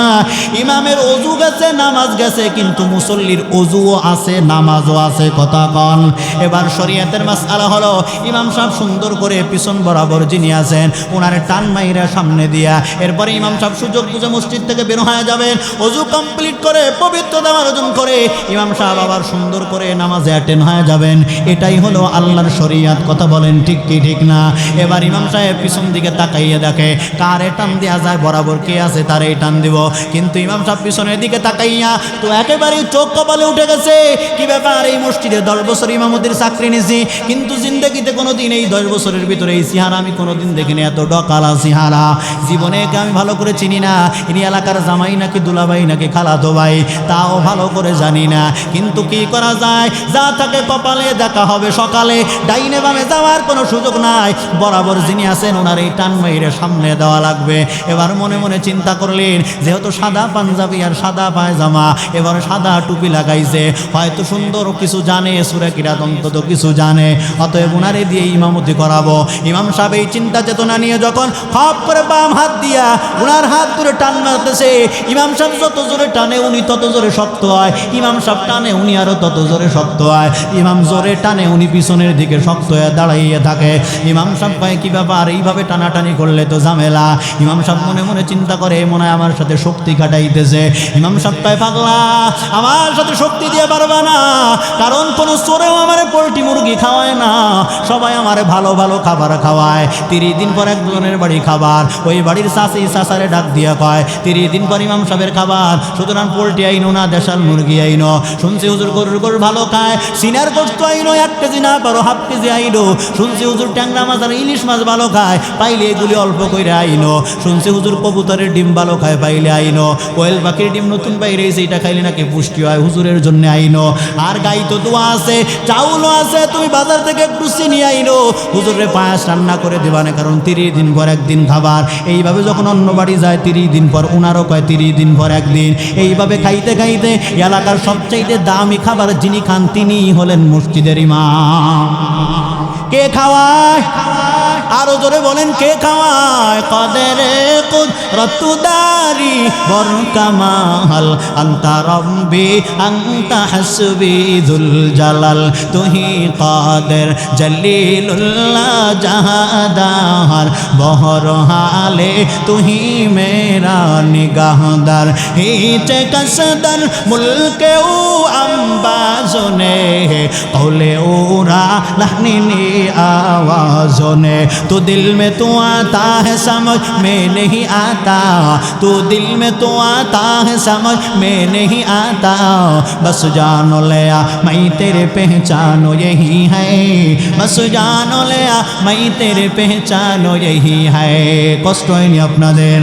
ইমামের অজু গেছে, নামাজ গেছে, কিন্তু মুসল্লির অজুও আছে, নামাজও আছে। কতক্ষণ? এবার শরীয়তের মাসআলা হলো, ইমাম সাহেব সুন্দর করে পিছন বরাবর যিনি আছেন ওনারে টান মাইরা সামনে দিয়া, এরপরে ইমাম সাহেব সুযোগ বুঝে মসজিদ থেকে বের হয়ে যাবেন। অজু কমপ্লিট করে, পবিত্রতা অর্জন করে ইমাম সাহেব আবার সুন্দর করে নামাজে অ্যাটেন্ড হয়ে যাবেন। এটাই হলো আল্লাহর শরীয়ত। কথা বলেন ঠিক কি ঠিক না? এবার ইমাম সাহেব পিছন দিকে তাকাইয়ে দেখে কারে টান দেওয়া যায়, বরাবর কে আছে তারে টান দিব, কিন্তু ইমাম সাহেব পিছনের দিকে তাকাইয়া তো একেবারেই চোখ কপালে উঠে গেছে। কি ব্যাপার? এই মসজিদে 10 বছর ইমামতির চাকরি নিয়েছি, কিন্তু জিন্দেগিতে কোনোদিন এই 10 বছরের ভিতরে এই সিহারা আমি কোনোদিন দেখিনি, এত ডকালা সিহারা জীবনে একে আমি ভালো করে চিনি না। ইনি এলাকার জামাই নাকি দুলাভাই নাকি খালাতো ভাই তাও ভালো করে জানি না, কিন্তু কি করা যায়, যা থাকে কপালে দেখা হবে সকালে, ডাইনে বামে যাওয়ার কোনো সুযোগ নাই, বরাবর যিনি আছেন ওনার এই টান মাইরে সামনে দেওয়া লাগবে। এবার মনে মনে চিন্তা করলেন, যেহেতু সাদা পাঞ্জাবি আর সাদা পায়জামা, এবার সাদা টুপি লাগাইছে, হয়তো সুন্দর কিছু জানে, সূরা কিরাত অন্তত কিছু জানে, অতএব ওনারে দিয়ে ইমামতি করাবো। ইমাম সাহেব এই চিন্তা চেতনা নিয়ে যখন খপ করে বাম হাত দিয়া ওনার হাত ধরে টান মারতেছে, ইমাম সাহেব যত জোরে টানে উনি তত জোরে শক্ত হয়, ইমাম সাহেব টানে উনি আরো তত জোরে শক্ত হয়, ইমাম জোরে টানে উনি পিছনের দিকে শক্ত হয়ে দাঁড়াইয়ে থাকে। ইমাম সাহেব পায় কি ব্যাপার, এইভাবে টানাটানি করলে তো ঝামেলা। ইমাম সাহেব মনে মনে চিন্তা করে, মনে হয় আমার সাথে শক্তি কাটাইতেছে। ইমাম সাহেব পায় পাগলা, আমার সাথে শক্তি দিয়ে পারবা না, কারণ কোনো চোরেও আমারে পোল্ট্রি মুরগি খাওয়ায় না, সবাই আমারে ভালো ভালো খাবার খাওয়ায়। 30 দিন পর একজনের বাড়ি খাবার, ওই বাড়ির চাষি চাষারে ডাক দিয়া কয় 30 দিন পর ইমাম সাহেবের খাবার, সুতরাং পোল্ট্রি আইনো না, দেশাল মুরগি আইনো। শুনছি হুজুর গরুর গরু ভালো খায়, সিনার গোস্ত আইনো 1 কেজি না পারো 1/2 কেজি আইনো। শুনছি হুজুর ট্যাংরা মাছ আর ইলিশ মাছ ভালো খায়, পাইলে এগুলি অল্প করে আইনো। শুনছি হুজুর কবুতরের ডিম ভালো খায়, পাইলে আইনো। কোয়েল পাখির ডিম নতুন বাইরে এসে এটা খাইলে নাকি পুষ্টি হয়, হুজুরের জন্য আইনো। আর গাই তো দোয়া আছে, চাউলও আছে, তুমি বাজার থেকে একটু চিনি আইনো, হুজুরের পায়াস রান্না করে দেবানে, কারণ 30 দিন পর একদিন খাবার। এইভাবে যখন অন্য বাড়ি যায় 30 দিন পর, উনারও কয় 30 দিন পর একদিন। এইভাবে খাইতে খাইতে এলাকার সবচাইতে দামি খাবার যিনি খান তিনি হলেন মসজিদের ইমাম। কে খাওয়ায়? আরো জোরে বলেন কে খাওয়ায়? কাদেরে কুদরতুদারি বর কামাল আনতা রব্বি আনতা হাসবি যুল জালাল, তুহি কাদের জলিলুল্লাহ জাহাদার বহর হালে তুহি মেরা নিগাহদার, হিচে কসদর মুলকে ও আম্বাজ आवाज़ों ने कौले ओरा लहनी आवाज़ों ने तो दिल में तू आता है समझ में नहीं आता तो दिल में तू आता है समझ में नहीं आता बस जानो लिया मैं तेरे पहचानो यही है बस जानो लिया मैं तेरे पहचानो यही है কষ্ট হয়নি আপনাদের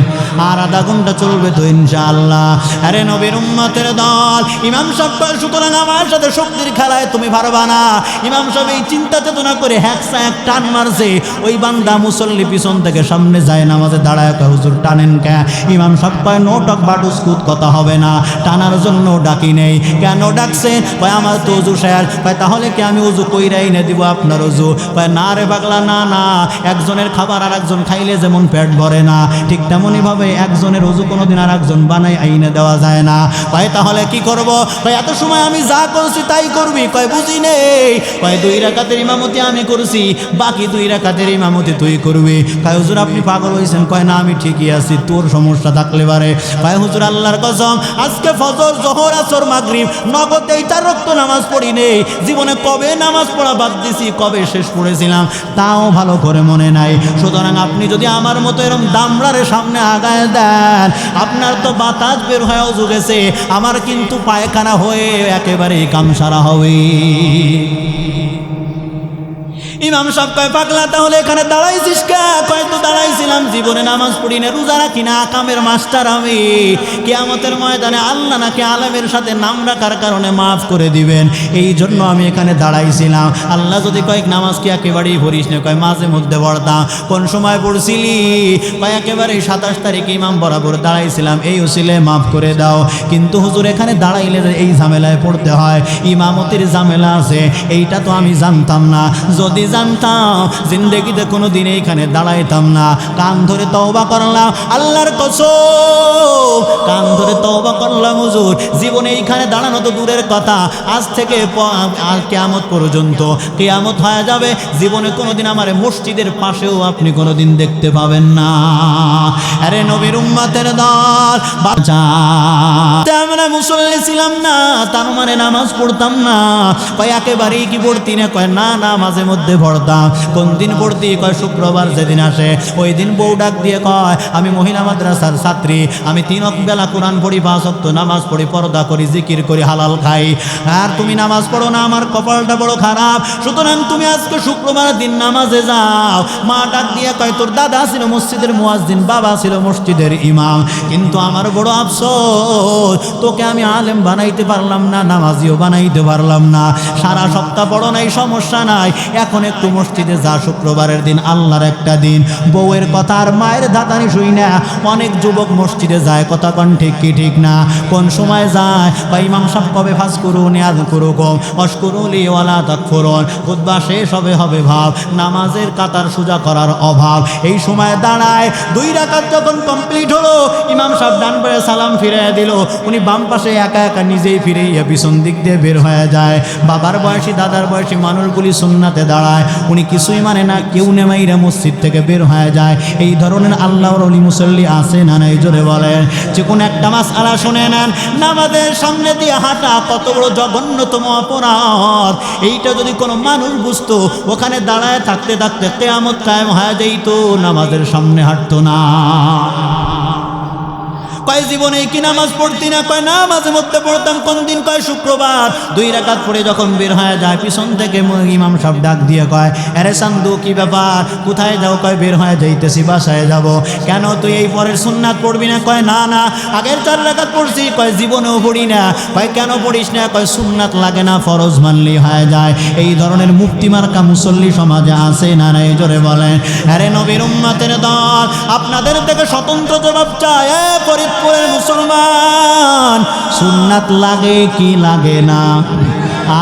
আর আধা ঘন্টা চলবে তো ইনশাআল্লাহ আরে নবীর উম্মতের দল ইমাম সাহেব সুতরাং আমার সাথে শক্তির খেলায় তুমি পারবা না ইমাম সাহেব এই চিন্তা চেতনা করে হ্যাকসা এক টান মারছে ওই বান্দা মুসল্লি পিছন থেকে সামনে যায় নামাজে দাঁড়ায় কয় হুজুর টানেন কে ইমাম সাহেব কয় নো টক বাটুস কুত কথা হবে না টানার জন্য ডাকি নেই কেন ডাকছে কয় আমার তো ওযু শেষ কয় তাহলে কি আমি ওযু কইরাই না দিব আপনার ওযু কয় না রে পাগলা না না একজনের খাবার আর একজন খাইলে যেমন পেট ভরে না ঠিক তেমনই ভাবে একজনের ওযু কোনোদিন আর একজন বানাই আইনে দেওয়া যায় না কয় তাহলে কি করব কয় এত সময় আমি যা করছি তাই করবি কয় বুঝি নেই কয় 2 রাকাতের ইমামতি আমি করছি বাকি 2 রাকাতের ইমামতি তুই করবি কয় হুজুর আপনি পাগল হইছেন কয় না আমি ঠিকই আছি তোর সমস্যা থাকলে পারে কয় হুজুর আল্লাহর কসম আজকে ফজর যোহর আসর মাগরিব নগদ এইটার রক্ত নামাজ পড়ি নেই জীবনে কবে নামাজ পড়া বাদ দিছি কবে শেষ পড়েছিলাম তাও ভালো করে মনে নাই সুতরাং আপনি যদি আমার মতো এরকম দামড়ারে সামনে আগায় দেন আপনার তো বাতাস বের হয়েও জুগেছে আমার কিন্তু পায়খানা হয়ে একেবারে কাম সারা হবে ইমাম সাহেব কয় পাগলা তাহলে এখানে দাঁড়াইছিস কে কয় তো দাঁড়াইছিলাম জীবনে নামাজ পড়ি না রোজা রাখি না কামের মাস্টার আমি কিয়ামতের ময়দানে আল্লাহ নাকি আলেমের সাথে নাম রাখার কারণে মাফ করে দিবেন এই জন্য আমি এখানে দাঁড়াইছিলাম আল্লাহ যদি কয়েক নামাজ কি একেবারেই পড়িস না কয় মাঝে মধ্যে পড়তাম কোন সময় পড়ছিলি কয় একেবারে 27 তারিখে ইমাম বরাবর দাঁড়াইছিলাম এই উসিলে মাফ করে দাও কিন্তু হুজুর এখানে দাঁড়াইলে এই ঝামেলায় পড়তে হয় ইমামতির ঝামেলা আছে এইটা তো আমি জানতাম না যদি জানতাম জিন্দেগিতে কোনো দিন এইখানে দাঁড়াইতাম না কান ধরে তওবা করলাম আল্লাহর কসম কান ধরে তওবা করলাম হুজুর জীবনে এইখানে দাঁড়ানো তো দূরের কথা আজ থেকে কিয়ামত পর্যন্ত কিয়ামত হয়ে যাবে জীবনে কোনোদিন আমার মসজিদের পাশেও আপনি কোনোদিন দেখতে পাবেন না আরে নবীর উম্মতের দল বাচ্চা আমরা মুসল্লি ছিলাম না তার মানে নামাজ পড়তাম না কয় একেবারেই কি পড়তি না কয় না না মাঝে মধ্যে পড়তাম কোন দিন পড়তি কয় শুক্রবার যেদিন আসে ওই দিন বউ ডাক দিয়ে কয় আমি মহিলা মাদ্রাসার ছাত্রী আমি 3 বেলা কোরআন পড়ি 5 ওয়াক্ত নামাজ পড়ি পর্দা করি জিকির করি হালাল খাই আর তুমি নামাজ পড়ো না আমার কপালটা বড় খারাপ সুতরাং তুমি আজকে শুক্রবার দিন নামাজে যাও মা ডাক দিয়ে কয় তোর দাদা ছিল মসজিদের মুয়াজ্জিন বাবা ছিল মসজিদের ইমাম কিন্তু আমার বড় আফসোস তোকে আমি আলেম বানাইতে পারলাম না নামাজিও বানাইতে পারলাম না সারা সপ্তাহ পড়ো নাই সমস্যা নাই এখন একটু মসজিদে যা শুক্রবারের দিন আল্লাহর একটা দিন বউয়ের কথা আর মায়ের ধাতানি শুই না অনেক যুবক মসজিদে যায় কথা কোন ঠিক কি ঠিক না কোন সময় যায় বা ইমাম সাহেব কবে ফাজ করুন ইয়াদ করুকম অশকুরুলি ওয়ালা তাকফুরুন খুতবা শেষ হবে ভাব নামাজের কাতার সোজা করার অভাব এই সময় দাঁড়ায় 2 রাকাত যখন কমপ্লিট হলো ইমাম সাহেব ডান পাশে সালাম ফিরিয়ে দিল উনি বাম পাশে একা একা নিজেই ফিরেইয়া পিছন দিক দিয়ে বের হয়ে যায় বাবার বয়সী দাদার বয়সী মানুষগুলি সুন্নাতে দাঁড়ায় উনি কিছুই মানে না কেউ নেমাইরা মসজিদ থেকে বের হয়ে যায় এই ধরনের আল্লাহর ওলি মুসল্লি আছে না নাই জোরে বলেন যে কোন একটা মাসআলা শুনে নেন নামাজের সামনে দিয়ে হাঁটা কত বড় জঘন্যতম অপরাধ এইটা যদি কোনো মানুষ বুঝতো ওখানে দাঁড়ায় থাকতে থাকতে কিয়ামত কায়েম হয়ে যাইতো নামাজের সামনে হাঁটতো না কয় জীবনে কি নামাজ পড়তি না কয় না মাঝে মধ্যে পড়তাম কোন দিন কয় শুক্রবার 2 রাকাত পড়ে যখন বের হয়ে যায় পিছন থেকে ইমাম সাহেব ডাক দিয়ে কয় আরে সান্দু কি ব্যাপার কোথায় যাও কয় বের হয়ে যাইতেছি বাসায় যাব কেন তুই এই পরের সুন্নাত পড়বি না কয় না না আগের 4 রাকাত পড়ছি কয় জীবনেও পড়ি না কয় কেন পড়িস না কয় সুন্নাত লাগে না ফরজ মানলেই হয়ে যায় এই ধরনের মুফতি মার্কা মুসল্লি সমাজে আছে না নাই জোরে বলেন আরে নবীর উম্মতের দল আপনাদের থেকে স্বতন্ত্র জবাব চায় ফরিদপুরের মুসলমান সুন্নাত লাগে কি লাগে না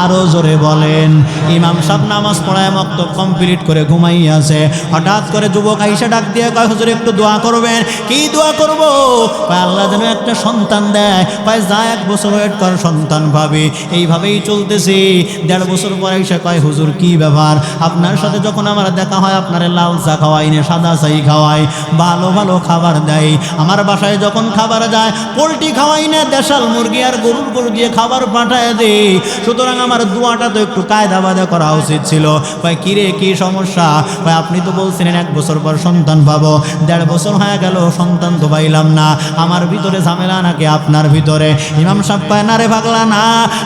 আরো জোরে বলেন ইমাম সাহেব নামাজ পড়ায় মক্তব কমপ্লিট করে ঘুমাইয়াছে হঠাৎ করে যুবক আইসা ডাক দিয়ে কয় হুজুর একটু দোয়া করবেন কি দোয়া করব কয় আল্লাহ যেন একটা সন্তান দেয় কয় যা 1 বছর ওয়েট কর সন্তান পাবে এইভাবেই চলতেছে 1.5 বছর পরে এসে কয় হুজুর কি ব্যাপার আপনার সাথে যখন আমার দেখা হয় আপনারে লাল চা খাওয়াই না সাদা চাই খাওয়াই ভালো ভালো খাবার দেয় আমার বাসায় যখন খাবার যায় পোলট্রি খাওয়াই না দেশাল মুরগি আর গরুর গরু দিয়ে খাবার পাঠায় দেয় সুতরাং সুতরাং আমার দোয়াটা তো একটু কায়দা বাদা করা উচিত ছিল। কয় কি রে, কি সমস্যা? কয় আপনি তো বলছিলেন 1 বছর পর সন্তান পাবো, 1.5 বছর হয়ে গেল সন্তান তো পাইলাম না, আমার ভিতরে ঝামেলা নাকি আপনার ভিতরে? ইমাম সাহেব কয় না রে পাগলা, না,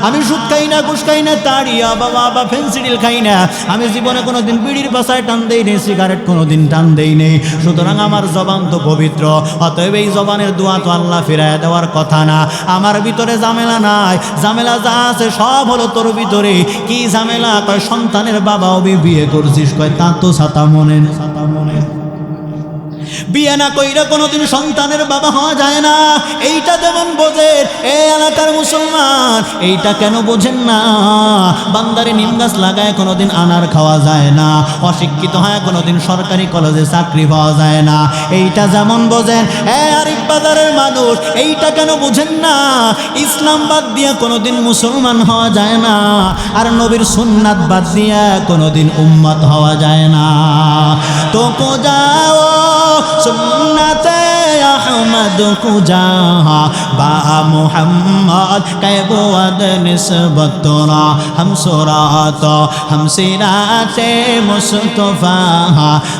আমি সুদ খাই না, ঘুষ খাই না, তাড়িয়া বাবা ফেন্সিডিল খাই না, আমি জীবনে কোনোদিন বিড়ির পাশায় টান দেই নেই, সিগারেট কোনোদিন টান দেই নেই, সুতরাং আমার জবান তো পবিত্র, অতএব এই জবানের দোয়া তো আল্লাহ ফিরায় দেওয়ার কথা না। আমার ভিতরে ঝামেলা নাই, ঝামেলা যা আছে সব হলো তোর ভিতরে। কি ঝামেলা? কয় সন্তানের বাবা হবি, বিয়ে করছিস, কয় তা তো ছাতা মনে না, ছাতা মনে বিয়ে না কইরা কোনোদিন সন্তানের বাবা হওয়া যায় না। এইটা যেমন বোঝেন এই এলাকার মুসলমান, এইটা কেন বোঝেন না? বান্দারে নিম গাছ লাগায় কোনোদিন আনার খাওয়া যায় না, অশিক্ষিত হয় কোনোদিন সরকারি কলেজে চাকরি পাওয়া যায় না। এইটা যেমন বোঝেন আরিফ বাজারের মানুষ, এইটা কেন বোঝেন না? ইসলাম বাদ দিয়া কোনোদিন মুসলমান হওয়া যায় না, আর নবীর সুন্নাত বাদ দিয়া কোনোদিন উম্মত হওয়া যায় না। তো কো যাও सुन्नते अहमद को जहाँ बा मोहम्मद कैबोद निस्बत तोरा हम सुरात हम सिराते मुस्तफा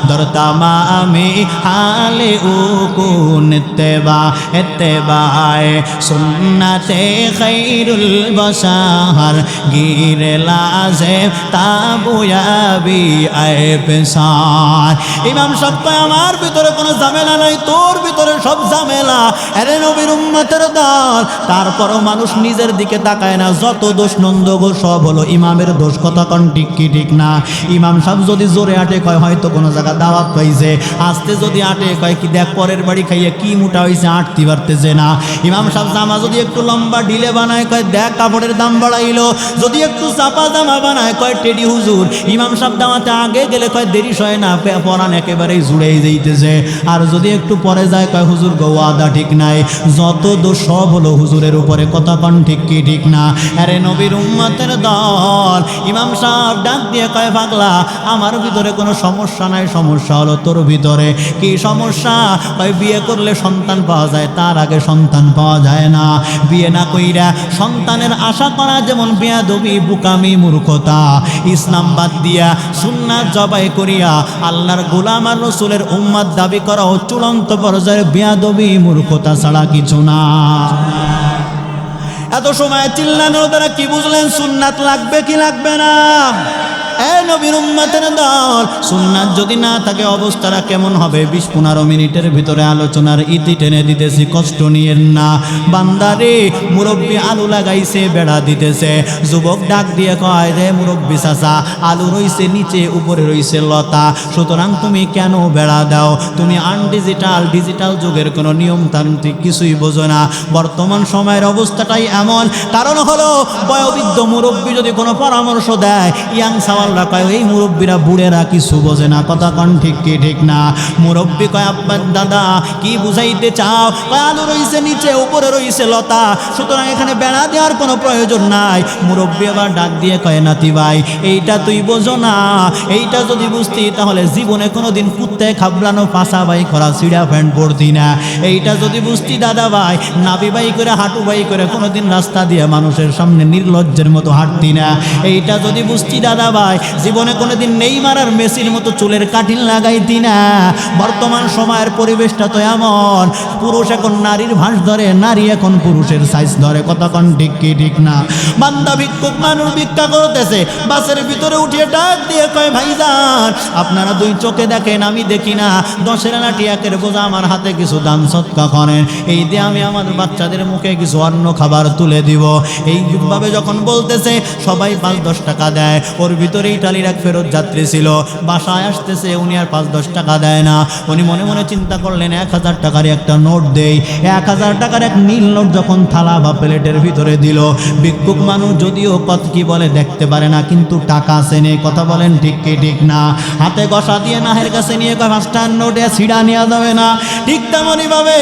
दर तमामी हाल उको नित्तबा इत्तबाए सुन्नते खैरुल बशर गिर लाज़े ताबुयाबी आए पेशार। इमाम सब আমার ভিতরে কোনো ঝামেলা নাই, তোর ভিতরে সব ঝামেলা। আরে নবীর উম্মতের দল, তারপরও মানুষ নিজের দিকে তাকায় না। যত দোষ নন্দগো সব হলো ইমামের দোষ। কথা কোন ঠিক কি ঠিক না? ইমাম সাহেব যদি জোরে আটে কয় হয়তো কোনো জায়গা দাওয়াত পাইছে, আস্তে যদি আটে কয় কি দেখ পরের বাড়ি খাইয়ে কি মোটা হয়েছে, আটতে পারতেছে না। ইমাম সাহেব জামা যদি একটু লম্বা ঢিলে বানায় কয় দেখ কাপড়ের দাম বাড়াইলো, যদি একটু চাপা জামা বানায় কয় টেডি হুজুর। ইমাম সাহেব দাওয়াতে আগে গেলে কয় দেরি হয় না, পরান একেবারেই জুড়েই যাইতেছে। আর যদি একটু পরে যায় কয় হুজুর গো আদা ঠিক নাই। যত দোষ সব হলো হুজুরের উপরে। কথা কোন ঠিক কি ঠিক না? আরে নবীর উম্মতের দল, ইমাম সাহেব ডাক দিয়ে কয় পাগলা আমার ভিতরে কোনো সমস্যা নাই, সমস্যা হলো তোর ভিতরে। কি সমস্যা? কয় বিয়ে করলে সন্তান পাওয়া যায়, তার আগে সন্তান পাওয়া যায় না। বিয়ে না কইরা সন্তানের আশা করা যেমন বেয়াদবি, বুকামি, মূর্খতা। ইসলাম বাদ দিয়া সুন্নাত জবাই করিয়া আল্লাহর গোলাম আর রাসূলের উম্মত দাবি করা চূড়ান্ত পর্যায়ের বেয়াদবি, মূর্খতা ছাড়া কিছু না। এত সময় চিল্লানোর দ্বারা কি বুঝলেন? সুন্নাত লাগবে কি লাগবে না? নবীর উম্মতের দল, সুন্নাত যদি না থাকে অবস্থাটা কেমন হবে? 20-15 মিনিটের ভিতরে আলোচনার ইতি টেনে দিতেছি, কষ্ট নিয়েন না। বান্দারে মুরব্বী আলু লাগাইছে, বেড়া দিতেছে। যুবক ডাক দিয়ে কয় রে মুরব্বী চাচা, আলু রইছে নিচে, উপরে রইছে লতা, সুতরাং তুমি কেন বেড়া দাও? তুমি ডিজিটাল যুগের কোনো নিয়মতান্ত্রিক কিছুই বোঝো না। বর্তমান সময়ের অবস্থাটাই এমন। কারণ হলো বয়োবৃদ্ধ মুরব্বী যদি কোনো পরামর্শ দেয়, ইয়াং সাওয়াল কয় এই মুরব্বীরা বুড়েরা কিছু বোঝে না। কথা কন ঠিক কি ঠিক না? মুরব্বী কয় আপনার দাদা কি বুঝাইতে চাও? কয় আলু রইছে নিচে, উপরে রইছে লতা, সুতরাং এখানে বেড়া দেওয়ার কোনো প্রয়োজন নাই। মুরব্বী আবার ডাক দিয়ে কয় নাতি ভাই এইটা তুই বোঝো না, এইটা যদি বুঝতি তাহলে জীবনে কোনোদিন কুত্তে খাবলানো, পাশা বাই করা, সিঁড়া প্যান্ট পরতি না। এইটা যদি বুঝতি দাদা ভাই, নাবি বাই করে হাঁটু বাই করে কোনোদিন রাস্তা দিয়ে মানুষের সামনে নির্লজ্জের মতো হাঁটতি না। এইটা যদি বুঝতি দাদা ভাই, জীবনে কোনোদিন নেইমার আর মেসির মতো চুলের কাঠিন লাগাইতি না। বর্তমান সময়ের পরিবেশটা তো এমন, পুরুষ এখন নারীর ভাঁজ ধরে, নারী এখন পুরুষের সাইজ ধরে। কথা কোন ঠিক কি ঠিক না? বান্দা ভিক্ষুক মানুষ ভিক্ষা করতেছে, বাসের ভিতরে উঠিয়ে ডাক দিয়ে কয় ভাইজান আপনারা দুই চোখে দেখেন, আমি দেখি না। 10 আনা টিয়াকের বোঝা আমার হাতে কিছু দান সৎকা করেন, এই দিয়ে আমি আমাদের বাচ্চাদের মুখে কিছু অন্য খাবার তুলে দিব। এইভাবে যখন বলতেছে সবাই 5-10 টাকা দেয়। ওর ভিতরে ইটালির এক ফেরত যাত্রী ছিল, বাসায় আসতেছে, উনি আর 5-10 টাকা দেয় না। উনি মনে মনে চিন্তা করলেন 1000 টাকার একটা নোট দেই। 1000 টাকার এক নীল নোট যখন থালা বা প্লেটের ভিতরে দিল, ভিক্ষুক মানুষ যদিও কত কি বলে দেখতে পারে না, কিন্তু টাকা আছে নেই। কথা বলেন ঠিক কি ঠিক না? হাতে গসা দিয়ে নাহের কাছে নিয়ে কয় 5 টাকার নোট ছিড়া নেওয়া যাবে না। ঠিক তেমনই ভাবে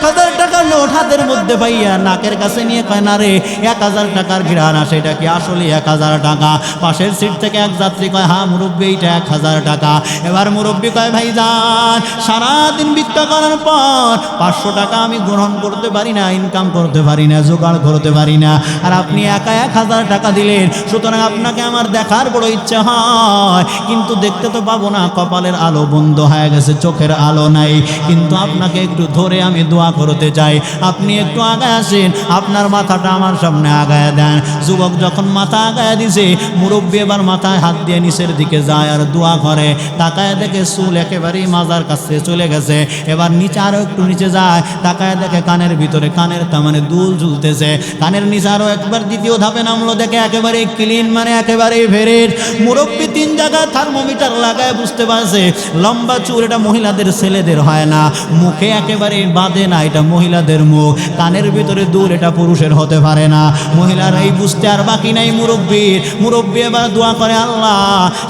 1000 টাকার নোট হাতের মধ্যে পাইয়া নাকের কাছে নিয়ে কয় না রে 1000 টাকার ঘিরানা, সেটা কি আসলে 1000 টাকা? পাশের সিট থেকে এক যাত্রী কয় হ্যাঁ মুরব্বী এইটা 1000 টাকা। এবার মুরব্বী কয় ভাইজান সারাদিন ভিক্ষা করার পর 500 টাকা আমি গ্রহণ করতে পারি না, ইনকাম করতে পারি না, জোগাড় করতে পারি না, আর আপনি একা 1000 টাকা দিলেন, সুতরাং আপনাকে আমার দেখার বড় ইচ্ছা হয়, কিন্তু দেখতে তো পাবো না, কপালের আলো বন্ধ হয়ে গেছে, চোখের আলো নাই, কিন্তু আপনাকে একটু ধরে আমি দোয়া করতে চাই, আপনি একটু আগায় আসেন, আপনার মাথাটা আমার সামনে আগায় দেন। যুবক যখন মাথা আগায় দিছে, মুরব্বী এবার মাথায় হাত দিয়ে নিচের দিকে যায় আর দোয়া করে, তাকায় দেখে চুল একেবারেই মাজার কাছে চলে গেছে। এবার নিচে আরো একটু নিচে যায়, তাকায় দেখে কানের ভিতরে কানের মানে দুল ঝুলতেছে, কানের নিচে আরো একবার দ্বিতীয় ধাপে নামলো, দেখে একেবারে ক্লিন, মানে একেবারে ফেরের। মুরব্বী 3 জায়গায় থার্মোমিটার লাগায় বুঝতে পারছে লম্বা চুল এটা মহিলাদের ছেলেদের হয় না, মুখে একেবারে বাঁধে না, এটা মহিলাদের মুখ, কানের ভিতরে দুল এটা পুরুষের হতে পারে না। মহিলারা এই বুঝতে আর বাকি নাই মুরব্বী এবার দোয়া করে আল্লাহ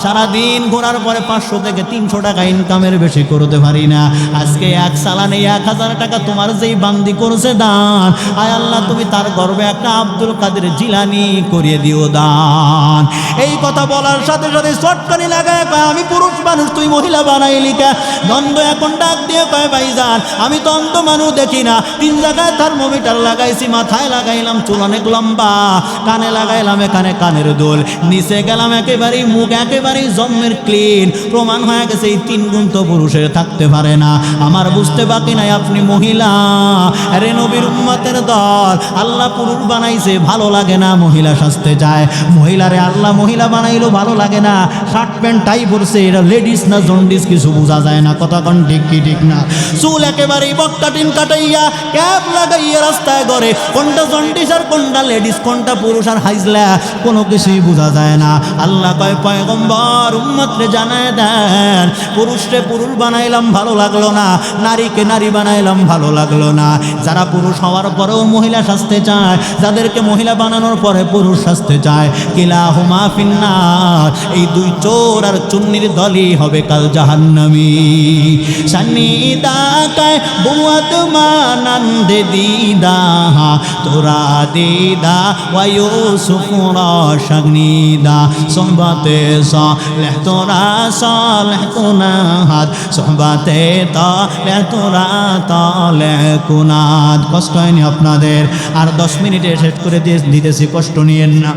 সারাদিন ঘোরার পরে 500 থেকে 300 টাকা ইনকামের বেশি করতে পারি না, আজকে এক চালানে 1000 টাকা তোমার যেই বান্দি করেছে দান, আয় আল্লাহ তুমি তার গর্বে একটা আব্দুল কাদের জিলানি করিয়ে দিও দান। এই কথা বলার সাথে সাথে চটকানি লাগায় কয় আমি পুরুষ মানুষ তুই মহিলা বানাইলি কে? দ্বন্দ্ব এখন ডাক দিয়ে কয় ভাইজান আমি তো অন্ধ মানুষ দেখি না, 3 জায়গায় থার্মোমিটার লাগাইছি, মাথায় লাগাইলাম চুল অনেক লম্বা, কানে লাগাইলাম এখানে কানের দুল, নিচে গেলাম একেবারেই মুখ একেবারেই জন্মের ক্লিন, প্রমাণ হয়ে গেছে এই 3 গুণ তো পুরুষের থাকতে পারে না। আমার বুঝতে বাকি নাই আপনি মহিলা, আরে নবীর উম্মতের দল, আল্লাহ পুরুষ বানাইছে ভালো লাগে না, মহিলা সাজতে চায়, মহিলারে আল্লাহ মহিলা বানাইলো ভালো লাগে না, শার্ট প্যান্ট টাই পরছে, এটা লেডিস না জন্ডিস কিছু বোঝা যায় না, কথা কোন ঠিক কি ঠিক না, চুল একেবারেই বক্কাটিন কাটাইয়া ক্যাপ লাগাইয়া রাস্তায় ঘরে, কোনটা জন্ডিস আর কোনটা লেডিস, কোনটা পুরুষ আর হাইজলা কোনো কিছুই বোঝা যায় না। আল্লাহ কয় পয়গম্বর উম্মতরে জানায় দেন পুরুষরে পুরুষ বানাইলাম ভালো লাগলো না, নারীকে নারী বানাইলাম ভালো লাগলো না, যারা পুরুষ হওয়ার পরেও মহিলা সাজতে চায়, যাদেরকে মহিলা বানানোর পরে পুরুষ সাজতে চায়, কিলাহুমা ফিন্নার, এই 2 চোর আর চুন্নির দলই হবে কাল জাহান্নামী। সানিদা কায় বুয়াত মানন্দে দিদা তোরা দিদা ওয়ায়ুসুফ রাশগনিদা সোহবতে সালেহ তোরা সালেহ কুনাদ সোহবতে তালেহ তোরা তালেহ কুনাদ। কষ্ট হয়নি আপনাদের? আর 10 মিনিটে শেষ করে দিতেছি, কষ্ট নিয়েন না।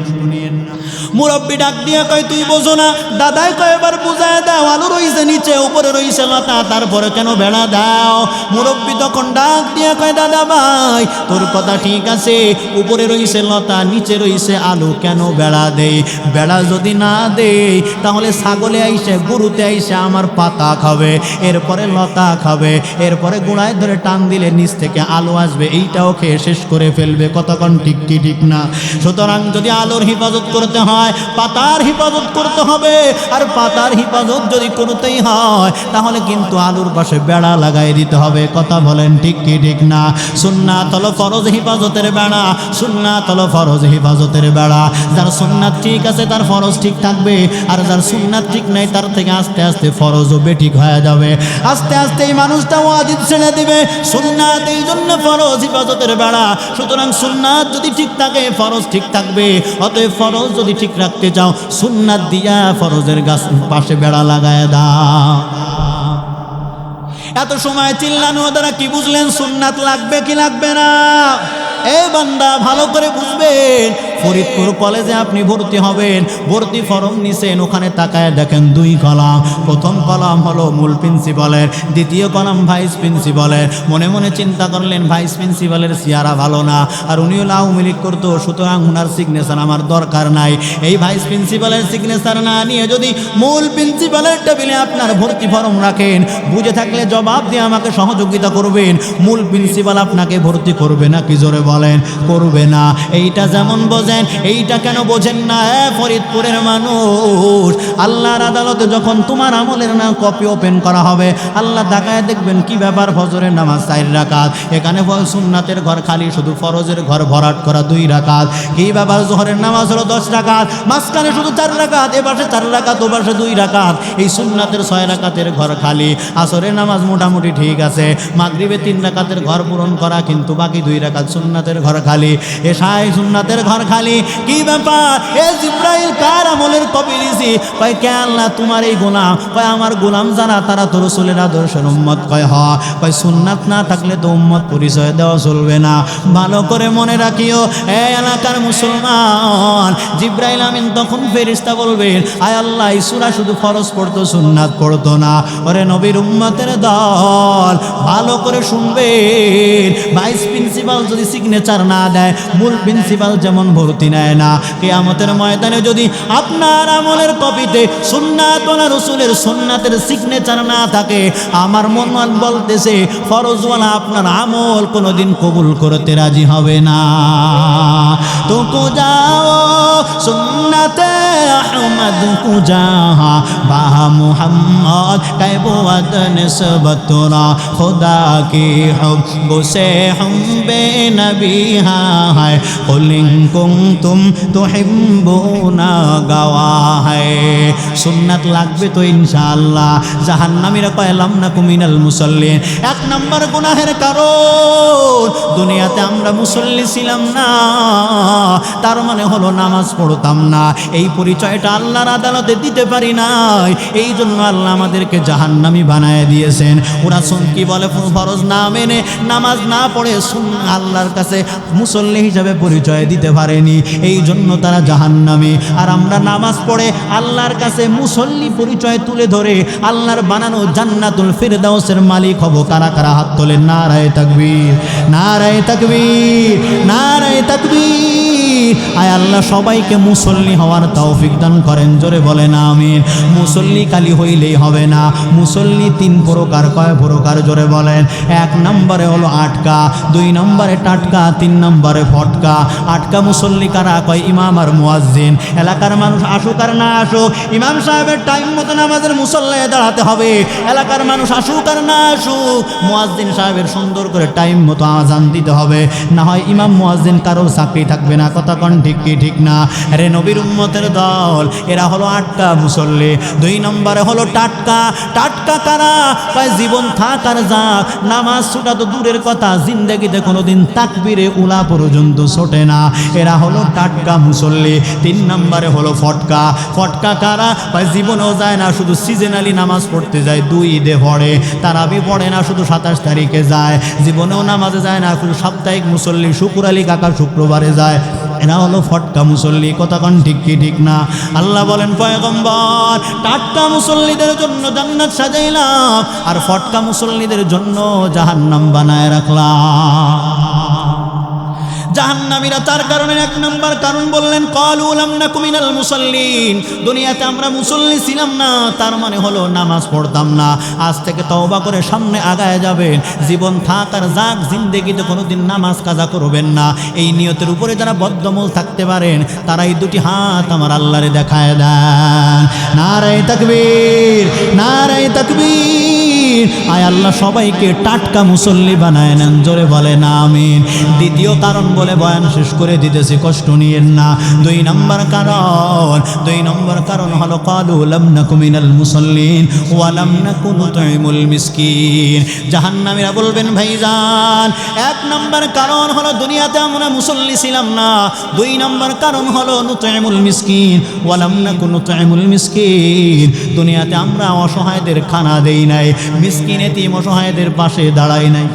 মুরব্বী ডাক দিয়ে কয় তুই বোঝো না? দাদাই কয় এবার বুঝায় দাও, আলু রইছে নিচে, উপরে রইছে লতা, তারপরে কেন বেড়া দাও? মুরব্বী তখন ডাক দিয়ে কয় দাদা ভাই তোর কথা ঠিক আছে, উপরে রইছে লতা, নিচে রইছে আলু, কেন বেড়া দেই? বেড়া যদি না দেই তাহলে ছাগলে আইসে গরুতে আইসে আমার পাতা খাবে, এরপরে লতা খাবে, এরপরে গোড়ায় ধরে টান দিলে নিচ থেকে আলু আসবে, এইটাও খেয়ে শেষ করে ফেলবে, কতক্ষণ ঠিক কি ঠিক না? সুতরাং যদি আলুর হিফাজত করতে হয় পাতার হিফাজত করতে হবে, আর পাতার হিফাজত যদি করতেই হয় তাহলে কিন্তু আলুর পাশে বেড়া লাগাই দিতে হবে, কথা বলেন ঠিক কি ঠিক না? সুন্নাত হলো ফরজ হিফাজতের বেড়া, সুন্নাত হলো ফরজ হিফাজতের বেড়া, যার সুন্নাত ঠিক আছে তার ফরজ ঠিক থাকবে, আর যার সুন্নাত ঠিক নাই তার থেকে আস্তে আস্তে ফরজও বেঠিক হয়ে যাবে, আস্তে আস্তে এই মানুষটা ওয়াজিব ছেড়ে দিবে। সুন্নাত এই জন্য ফরজ হিফাজতের বেড়া, সুতরাং সুন্নাত যদি ঠিক থাকে ফরজ ঠিক থাকবে, অতএব ফরজ যদি ঠিক রাখতে চাও সুন্নাত দিয়া ফরজের গাছ পাশে বেড়া লাগায় দাও। এত সময় চিল্লানো দ্বারা কি বুঝলেন? সুন্নাত লাগবে কি লাগবে না? এই বান্দা ভালো করে বুঝবেন, ফরিদপুর কলেজে আপনি ভর্তি হবেন, ভর্তি ফরম নিছেন, ওখানে তাকায় দেখেন 2 কলাম, প্রথম কলাম হলো মূল প্রিন্সিপালের, দ্বিতীয় কলাম ভাইস প্রিন্সিপালের। মনে মনে চিন্তা করলেন ভাইস প্রিন্সিপালের চেহারা ভালো না, আর উনিও আওয়ামী লীগ করতো, সুতরাং উনার সিগনেচার আমার দরকার নাই। এই ভাইস প্রিন্সিপালের সিগনেচার না নিয়ে যদি মূল প্রিন্সিপালের টেবিলে আপনার ভর্তি ফরম রাখেন, বুঝে থাকলে জবাব দিয়ে আমাকে সহযোগিতা করবেন, মূল প্রিন্সিপাল আপনাকে ভর্তি করবে না কি? জোরে বলেন, করবে না। এইটা যেমন বোঝেন এইটা কেন বোঝেন না? ফরিদপুরের মানুষ, আল্লাহর আদালতে যখন তোমার আমলের নাম কপি ওপেন করা হবে, আল্লাহ তাকায় দেখবেন কি ব্যাপার, ফজরের নামাজ 4 রাকাত, এখানে সুন্নাতের ঘর খালি, শুধু ফরজের ঘর ভরাট করা 2 রাকাত, কি ব্যাপার, জোহরের নামাজ হলো 10 রাকাত, মাঝখানে শুধু 4 রাকাত, এ পাশে 4 রাকাত, ও পাশে 2 রাকাত, এই সুন্নাতের 6 রাকাতের ঘর খালি। আসরের নামাজ মোটামুটি ঠিক আছে, মাগরিবে 3 রাকাতের ঘর পূরণ করা, কিন্তু বাকি 2 রাকাত সুন্নাতের ঘর খালি। এশায় সুন্নাতের ঘর খালি, খালি কি ব্যাপার এ জিব্রাইল কার আমলের কপি দিছি? কয় কে আল্লাহ তোমার এই গোলাম? কয় আমার গোলাম যারা তারা তো রাসূলের আদর্শের উম্মত। কয় হ। কয় সুন্নাত না থাকলে তো উম্মত পরিচয় দেওয়া চলবে না। ভালো করে মনে রাখিও এ এলাকার মুসলমান, জিব্রাইল আমিন তখন ফেরেশতা বলবেন আয় আল্লাহ এই সূরা শুধু ফরজ পড়তো সুন্নাত পড়তো না। ওরে নবীর উম্মতের দল ভালো করে শুনবেন, ভাইস প্রিন্সিপাল যদি সিগনেচার না দেয়, মূল প্রিন্সিপাল যেমন ভর্তি নেয় না, কিয়ামতের ময়দানে যদি আপনার আমলের কপিতে সুন্নাত ওয়ালা রাসূলের সুন্নাতের সিগনেচার না থাকে, আমার মন বলতেছে ফরজওয়ালা আপনার আমল কোনোদিন কবুল করতে রাজি হবে না। তো কো যাও সুন্নতে আহমদ কো যাহা বাহা মুহাম্মদ কায়বুয়াত নিসবতরা खुदा की हुब्ब से हम बेनबी हैं कुल इन कुंतुम तुहिब्बूना गवाह है। सुन्नत লাগবে তো ইনশাআল্লাহ। জাহান্নামীরা কয় লাম নাকু মিনাল মুসাল্লিন। এক নম্বর গুনাহের কারণ দুনিয়াতে আমরা মুসল্লি ছিলাম না, তার মানে হলো নামাজ পড়তাম না। এই পরিচয়টা আল্লাহর আদালতে দিতে পারি নাই, এই জন্য আল্লাহ আমাদেরকে জাহান্নামী বানায় দিয়েছেন। ওরা কি বলে ফরজ না মেনে নামাজ না পড়ে আল্লাহর কাছে মুসল্লি হিসাবে পরিচয় দিতে পারেনি, এই জন্য তারা জাহান্নামী। আর আমরা নামাজ পড়ে আল্লাহর কাছে মুসল্লি পরিচয় তুলে ধরে আল্লাহর বানানো জান্নাতুল ফিরদাউসের মালিক হব। কারা কারা হাত তোলেন? নারায়ে তাকবীর, নারায়ে তাকবীর, নারায়ে তাকবীর। আয় আল্লাহ সবাইকে মুসল্লি হওয়ার তৌফিক দান করেন, জোরে বলেন আমিন। মুসল্লি খালি হইলেই হবে না, মুসল্লি তিন প্রকার। কয় প্রকার? জোরে বলেন। এক নম্বরে হলো আটকা, দুই নম্বরে টাটকা, তিন নম্বরে ফটকা। আটকা মুসল্লি কারা? কয় ইমাম আর মুয়াজ্জিন। এলাকার মানুষ আসুক আর না আসুক, ইমাম সাহেবের টাইম মতো নামাজের মুসল্লায় দাঁড়াতে হবে। এলাকার মানুষ আসুক আর না আসুক, মুয়াজ্জিন সাহেবের সুন্দর করে টাইম মতো আজান দিতে হবে, না হয় ইমাম মুয়াজ্জিন কারোর চাকরি থাকবে না। কথা কন ঠিক কি ঠিক না? রে নবীর উম্মতের দল এরা হলো আটকা মুসল্লি। দুই নম্বরে হলো টাটকা। টাটকা কারা? কয় জীবন থাক আর যাক, নামাজ ছুটা তো দূরের কথা, জিন্দেগিতে কোনোদিন তাকবীরে উলা পর্যন্ত ছোটে না, এরা হলো টাটকা মুসল্লি। তিন নম্বরে হলো ফটকা। ফটকা কারা? কয় জীবনেও যায় না, শুধু সিজনালি নামাজ পড়তে যায়, 2 ঈদে পড়ে, তারাবি পড়ে না, শুধু 27 তারিখে যায়, জীবনেও নামাজে যায় না, শুধু সাপ্তাহিক মুসল্লি, শুকুর আলী কাকা শুক্রবারে যায়, এরা হলো ফটকা মুসল্লি। কথা কন ঠিক কি ঠিক না? আল্লাহ বলেন পয়গম্বর টাটকা মুসল্লিদের জন্য জান্নাত সাজাইলাম, আর ফটকা মুসল্লিদের জন্য জাহান্নাম বানায় রাখলাম। জাহান্নামীরা তার কারণে এক নম্বর কারণ বললেন ক্বালু লাম নাকু মিনাল মুসাল্লিন। দুনিয়াতে আমরা মুসল্লি ছিলাম না, তার মানে হলো নামাজ পড়তাম না। আজ থেকে তওবা করে সামনে আগায় যাবেন, জীবন থাক আর যাক জিন্দেগিতে কোনোদিন নামাজ কাজা করবেন না। এই নিয়তের উপরে যারা বদ্ধমূল থাকতে পারেন, তারা এই দুটি হাত আমার আল্লাহরে দেখায় দেন। নারায়ে তাকবীর, নারায়ে তাকবীর। আয় আল্লাহ সবাইকে টাটকা মুসল্লি বানায় নেন, জোরে বলেন আমিন। দ্বিতীয় কারণ বলে বয়ান শেষ করে দিতেছি, কষ্ট নিয়েন না। দুই নম্বর কারণ হলো ক্বালু লাম নাকু মিনাল মুসাল্লিন ওয়া লাম নাকু নুতঈমুল মিসকিন। জাহান্নামীরা বলবেন ভাইজান এক নম্বর কারণ হলো দুনিয়াতে আমরা মুসল্লি ছিলাম না, দুই নম্বর কারণ হলো নুতঈমুল মিসকিন ওয়া লাম নাকু নুতঈমুল মিসকিন। দুনিয়াতে আমরা অসহায়দের খানা দেই নাই, মিসকিন এতিম অসহায়দের পাশে দাঁড়াই নাই।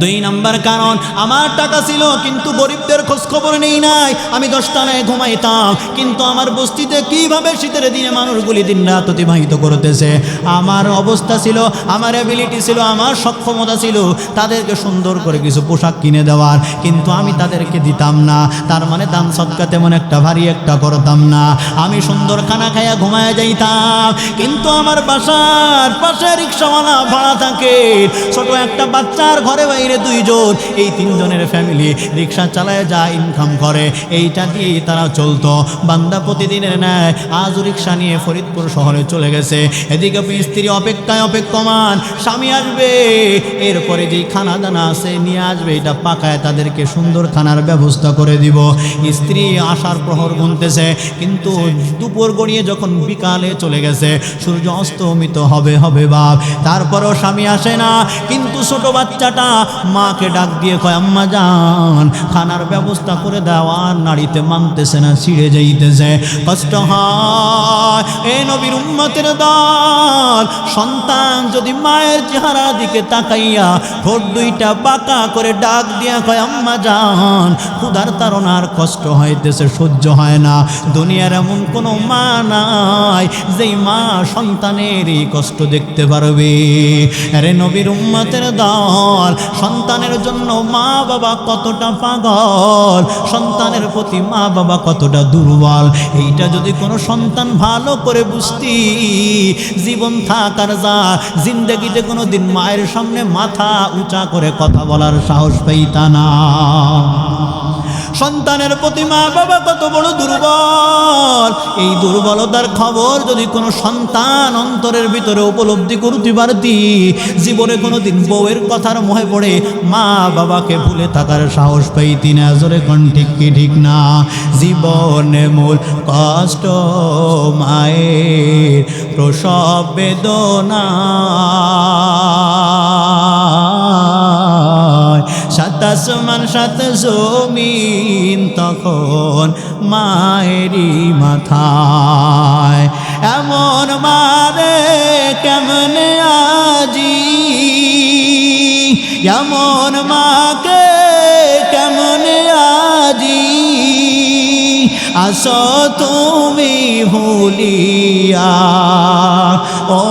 দুই নম্বর কারণ আমার টাকা ছিল কিন্তু গরিবদের খোঁজ খবর নেই নাই। আমি 10 তলায় ঘুমাইতাম, কিন্তু আমার বস্তিতে কিভাবে শীতের দিনে মানুষগুলি দিন রাত অতিবাহিত করতেছে। আমার অবস্থা ছিল, আমার অ্যাবিলিটি ছিল, আমার সক্ষমতা ছিল তাদেরকে সুন্দর করে কিছু পোশাক কিনে দেওয়ার, কিন্তু আমি তাদেরকে দিতাম না। তার মানে দান সদকা তেমন একটা ভারী একটা করতাম না। আমি সুন্দর খানা খাইয়া ঘুমায় যাইতাম, কিন্তু আমার বাসার পাশে রিক্সাওয়ালা ভাড়া থাকে, ছোট একটা বাচ্চার ঘরে বাইরে 2 জন, এই 3 জনের ফ্যামিলি রিক্সা চালায় যা ইনকাম করে এইটা দিয়েই তারা চলতো। বান্দা প্রতিদিনের ন্যায় আজ রিক্সা নিয়ে ফরিদপুর শহরে চলে গেছে। এদিকে স্ত্রী অপেক্ষায় অপেক্ষমান, স্বামী আসবে, এরপরে যেই খানা দানা আছে নিয়ে আসবে, এটা পাকায় তাদেরকে সুন্দর খানার ব্যবস্থা করে দিব। স্ত্রী আসার প্রহর গুনতেছে, কিন্তু দুপুর গড়িয়ে যখন বিকালে চলে গেছে, সূর্য অস্তমিত হবে বাপ, তারপরও স্বামী আসে না। কিন্তু ছোট বাচ্চাটা মাকে ডাক দিয়ে কয় আম্মা যান যান, খানার ব্যবস্থা করে দেওয়ার নাড়িতে মানতেছে না, ছিঁড়ে যাইতেছে, কষ্ট হয়। এই নবীর উম্মতের দল, সন্তান যদি মায়ের চেহারার দিকে তাকাইয়া ঠোঁট দুইটা বাঁকা করে ডাক দিয়া কয় আম্মা জান, ক্ষুধার তাড়নার কষ্ট হইতেছে, সহ্য হয় না। দুনিয়ার এমন কোনো মা নাই যেই মা সন্তানের এই কষ্ট দেখতে পারবে। আরে নবীর উম্মতের দল, সন্তানের জন্য মা বাবা কতটা পাগল, সন্তানের প্রতি মা বাবা কতটা দুর্বল, এইটা যদি কোনো সন্তান ভালো করে বুঝতি, জীবন থাকার যা জিন্দগিতে কোনো দিন মায়ের সামনে মাথা উঁচা করে কথা বলার সাহস পাইতা না। সন্তানের প্রতি মা বাবা কত বড় দুর্বল, এই দুর্বলতার খবর যদি কোনো সন্তান অন্তরের ভিতরে উপলব্ধি করতে পারতি, জীবনে কোনো দিন বউয়ের কথার মোহে পড়ে মা বাবাকে ভুলে থাকার সাহস পাইতি না। জোরে কোন ঠিক কি ঠিক না? জীবনে মূল কষ্ট মায়ের, প্রসব বেদনা, সাত আসমান সাত জমিন তখন মায়েরই মাথায়। এমন মারে কেমনে আজি, এমন মাকে কেমনে আজি, আসো তুমি ভুলিয়া, ও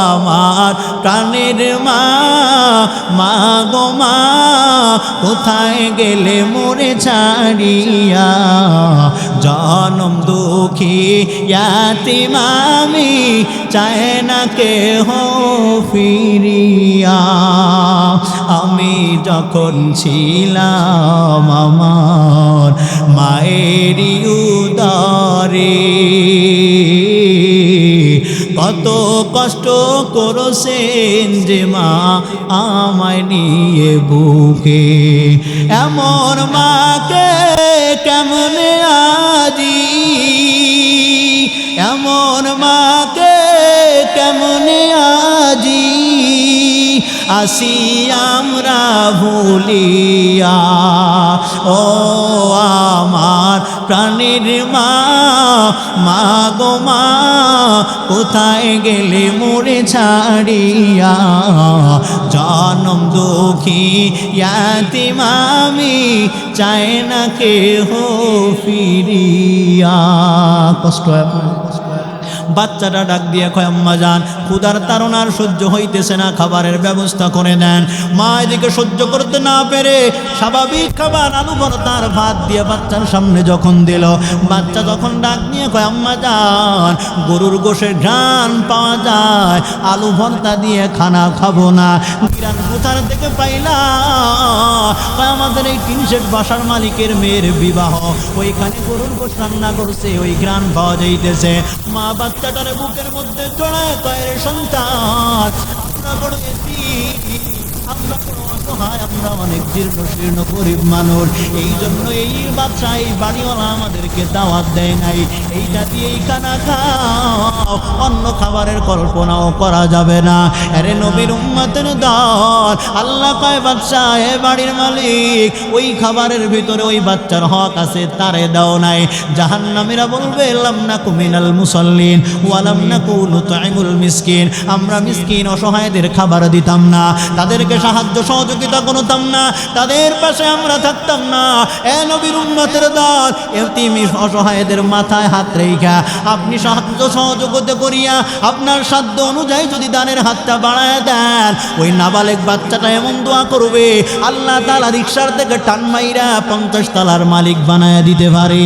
আমার প্রাণের মা, মা গো মা, কোথায় গেলে মোরে ছাড়িয়া, জনম দুঃখী ইয়াতিম আমি, চায় না কেহ ফিরিয়া। আমি যখন ছিলাম আমার মায়েরই উদরে, কত কষ্ট করেছেন যে মা আমায় নিয়ে বুকে। এমন মাকে কেমনে আজি, এমন মাকে কেমনে আজি, আসি আমরা ভুলিয়া, ও আমার প্রাণের মা, মা গো মা, কোথায় গেলে মোরে ছাড়িয়া, জনম দুঃখী ইয়াতিম আমি, চায় না কেহ ফিরিয়া। কষ্ট হয় আপনার? বাচ্চাটা ডাক দিয়ে কয় আম্মা জান, ক্ষুধার তাড়নার সহ্য হইতেছে না, খাবারের ব্যবস্থা করে দেন। মা এদিকে সহ্য করতে না পেরে স্বাভাবিক খাবার আলু ভর্তার ভাত দিয়ে বাচ্চার সামনে যখন দিল, বাচ্চা তখন ডাক নিয়ে কয় আম্মা জান, গরুর গোশের ঘ্রাণ পাওয়া যায়, আলু ভর্তা দিয়ে খানা খাবো না, ঘ্রাণ কোথার থেকে পাইলাম? আমাদের এই টিন শেড বাসার মালিকের মেয়ের বিবাহ, ওইখানে গরুর গোশ রান্না করছে, ওই ঘ্রাণ পাওয়া যাইতেছে। মা বাচ্চাটারে বুকের মধ্যে জড়ায় কয় রে সন্তান, আমরা বড় আমরা কোনো অসহায়, আমরা অনেক জীর্ণ শীর্ণ গরিব মানুষ, এই জন্য এই বাচ্চা এই বাড়িওয়ালা আমাদেরকে দাওয়াত দেয় নাই, এইটা দিয়েই খানা খাও, অন্য খাবারের কল্পনাও করা যাবে না। আরে নবীর উম্মতের দল, আল্লাহ কয় বাচ্চা এ বাড়ির মালিক, ওই খাবারের ভিতরে ওই বাচ্চার হক আছে, তারে দাও নাই। জাহান্নামীরা বলবে লাম নাকু মিনাল মুসাল্লিন ওয়া লাম নাকু নুতঈমুল মিসকিন, আমরা মিসকিন অসহায়দের খাবার দিতাম না, তাদেরকে সাহায্য সহযোগিতা করতাম না, তাদের পাশে আমরা থাকতাম না। এ নবীর উম্মতের দল, এতিম অসহায়দের মাথায় হাত রেখা আপনি সাহায্য সহযোগিতা করিয়া আপনার সাধ্য অনুযায়ী যদি দানের হাতটা বাড়ায় দেন, ওই নাবালেক বাচ্চাটা এমন দোয়া করবে, আল্লাহ তাআলা রিকশার থেকে টান মাইরা 50 তলার মালিক বানায় দিতে পারে।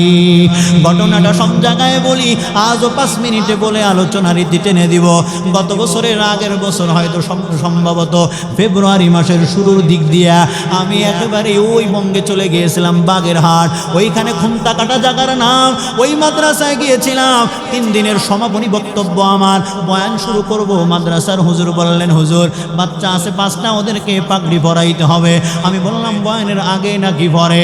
ঘটনাটা সব জায়গায় বলি, আজও 5 মিনিটে বলে আলোচনা রীতি টেনে দিব। গত বছরের আগের বছর হয়তো সম্ভবত ফেব্রুয়ারি মাসের শুরুর দিক দিয়া আমি একেবারে ওই বঙ্গে চলে গিয়েছিলাম, বাগেরহাট, ওইখানে খুমটা কাটা জায়গার নাম, ওই মাদ্রাসায় গিয়েছিলাম। 3 দিনের সমাপনী বক্তব্য আমার, বয়ান শুরু করব। মাদ্রাসার হুজুর বললেন, হুজুর বাচ্চা আছে 5টা, ওদেরকে পাগড়ি পরাইতে হবে। আমি বললাম বয়ানের আগে নাকি পরে?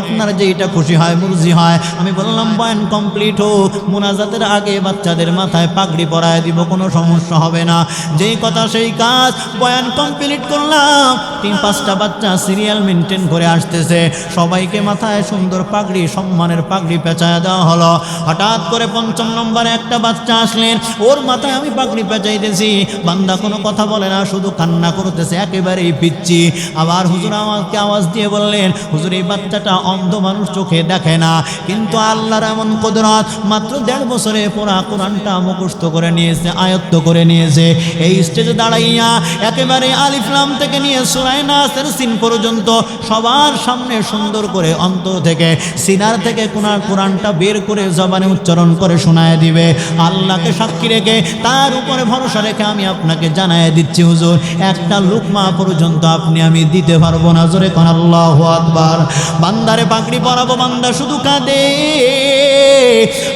আপনার যেইটা খুশি হয়, মর্জি হয়। আমি বললাম বয়ান কমপ্লিট হোক, মুনাজাতের আগে বাচ্চাদের মাথায় পাগড়ি পরায় দিব, কোনো সমস্যা হবে না। যেই কথা সেই কাজ, বয়ান কমপ্লিট করলাম 3-5টা বাচ্চা সিরিয়াল মেনটেন করে আসতেছে, সবাইকে মাথায় সুন্দর পাগড়ি, সম্মানের পাগড়ি পেঁচায় দেওয়া হলো। হঠাৎ করে 5ম নম্বরে একটা বাচ্চা আসলেন, ওর মাথায় আমি পাগড়ি পেঁচাইতেছি, বান্দা কোনো কথা বলে না, শুধু কান্না করতেছে, একেবারেই পিচ্ছি। আবার হুজুর আমাকে আওয়াজ দিয়ে বললেন, হুজুর এই বাচ্চাটা অন্ধ মানুষ, চোখে দেখে না, কিন্তু আল্লাহর এমন কুদরত, মাত্র 1.5 বছরে পুরা কোরআনটা মুখস্থ করে নিয়েছে, আয়ত্ত করে নিয়েছে। এই স্টেজে দাঁড়াইয়া একেবারে আলিফ লাম থেকে নিয়ে সূরা নাসের সিন পর্যন্ত সবার সামনে সুন্দর করে অন্তর থেকে, সিনার থেকে কোরআনটা বের করে জবানে উচ্চারণ করে শোনায় দিবে। আল্লাহকে সাক্ষী রেখে, তার উপরে ভরসা রেখে আমি আপনাকে জানায় দিচ্ছি হুজুর, একটা লুকমা পর্যন্ত আমি দিতে পারবো না। জোরে কোন আল্লাহু আকবার। বান্দারে পাগড়ি পরাবো, বান্দা শুধু কাঁদে।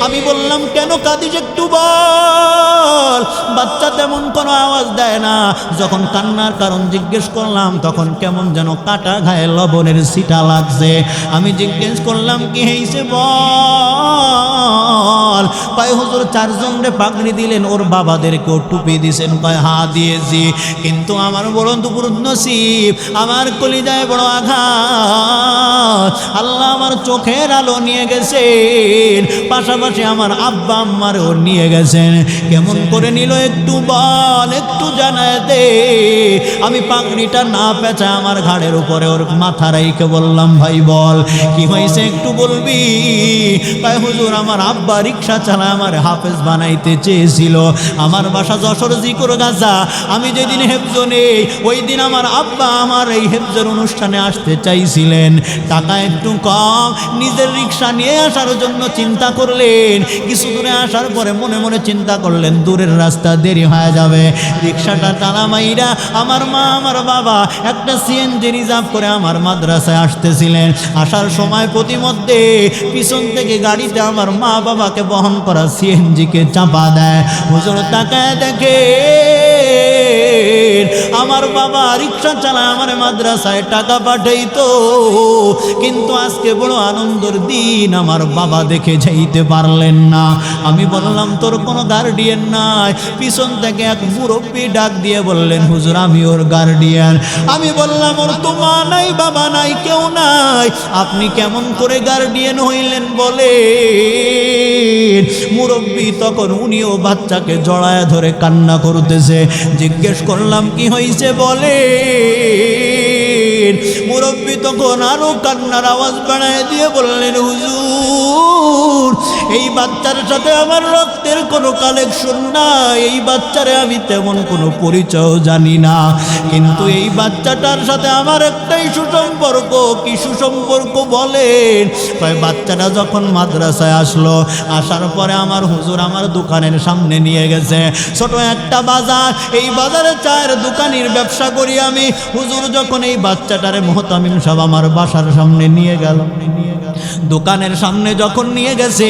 আমি বললাম, কেন কাঁদিস একটু বল। বাচ্চা তেমন কোনো আওয়াজ দেয় না। যখন কান্নার কারণ জিজ্ঞেস করলাম, তখন কেমন যেন কাটা ঘায়ে লবণের ছিটা লাগছে। আমি জিজ্ঞেস করলাম, কি হয়েছে বল। কয় হুজুর 4 জনরে পাগড়ি দিলেন, ওর বাবাদেরকেও টুপি দিয়েছেন। কয় হ্যাঁ দিয়েছি, কিন্তু আমার বড় দুপুরুদ নসিব, আমার কলিজায় বড় আঘাত। আল্লাহ আমার চোখের আলো নিয়ে গেছেন, পাশাপাশি আমার আব্বা আম্মারও নিয়ে গেছেন। কেমন করে নিল একটু বল, একটু জানায় দে। আমি পাগড়িটা না পেঁচা আমার ঘাড়ের উপরে ওর মাথা রাইকে বললাম, ভাই বল কি হয়েছে একটু বলবি। তাই হুজুর আমার আব্বা রিক্সা চালায় আমার হাফেজ বানাইতে চেয়েছিল। আমার বাসা যশোর জিকর গাজা। আমি যেদিন হেফজ নেই, ওই দিন আমার আব্বা আমার এই হেফজের অনুষ্ঠানে আসতে চাইছিলেন। টাকা একটু কম, নিজের রিক্সা নিয়ে আসার জন্য চিন্তা করলেন। কিছু দূরে আসার পরে মনে মনে চিন্তা করলেন, দূরের রাস্তা, দেরি হয়ে যাবে। রিক্সাটা টানা মাইরা আমার মা আমার বাবা একটা সিএনজি রিজার্ভ করে আমার মাদ্রাসায় আসতেছিলেন। আসার সময় প্রতিমধ্যে পিছন থেকে গাড়িতে আমার মা বাবাকে বহন করা সিএনজিকে চাপা দেয়। হুজুর তাকায় দেখে আমার বাবা রিক্সা চালায় আমার মাদ্রাসায় টাকা পাঠাইতো, কিন্তু আজকে বড় আনন্দের দিন, আমার বাবা দেখে যাইতে পারলেন না। আমি বললাম, তোর কোনো গার্ডিয়ান নাই? পিছন থেকে এক মুরব্বী ডাক দিয়ে বললেন, হুজুর আমি ওর গার্ডিয়ান। আমি বললাম, ওর তো মা নাই, বাবা নাই, কেউ নাই, আপনি কেমন করে গার্ডিয়ান হইলেন বলে। মুরব্বী তখন উনিও বাচ্চাকে জড়ায় ধরে কান্না করতেছে। জিজ্ঞেস করলাম, কি হয়েছে বলে। মুরব্বী তখন আরো কান্নার আওয়াজ বাড়ায় দিয়ে বললেন, হুজুর এই বাচ্চার সাথে আমার রক্তের কোনো কানেকশন নাই, এই বাচ্চারে আমি তেমন কোনো পরিচয় জানি না, কিন্তু এই বাচ্চাটার সাথে আমার একটাই সুসম্পর্ক। কি সুসম্পর্ক বলেন? বাচ্চাটা যখন মাদ্রাসায় আসলো, আসার পরে আমার হুজুর আমার দোকানের সামনে নিয়ে গেছে। ছোট একটা বাজার, এই বাজারে চায়ের দোকানের ব্যবসা করি আমি। হুজুর যখন এই বাচ্চাটারে মুহতামিম সাহেব আমার বাসার সামনে নিয়ে গেল, দোকানের সামনে যখন নিয়ে গেছে,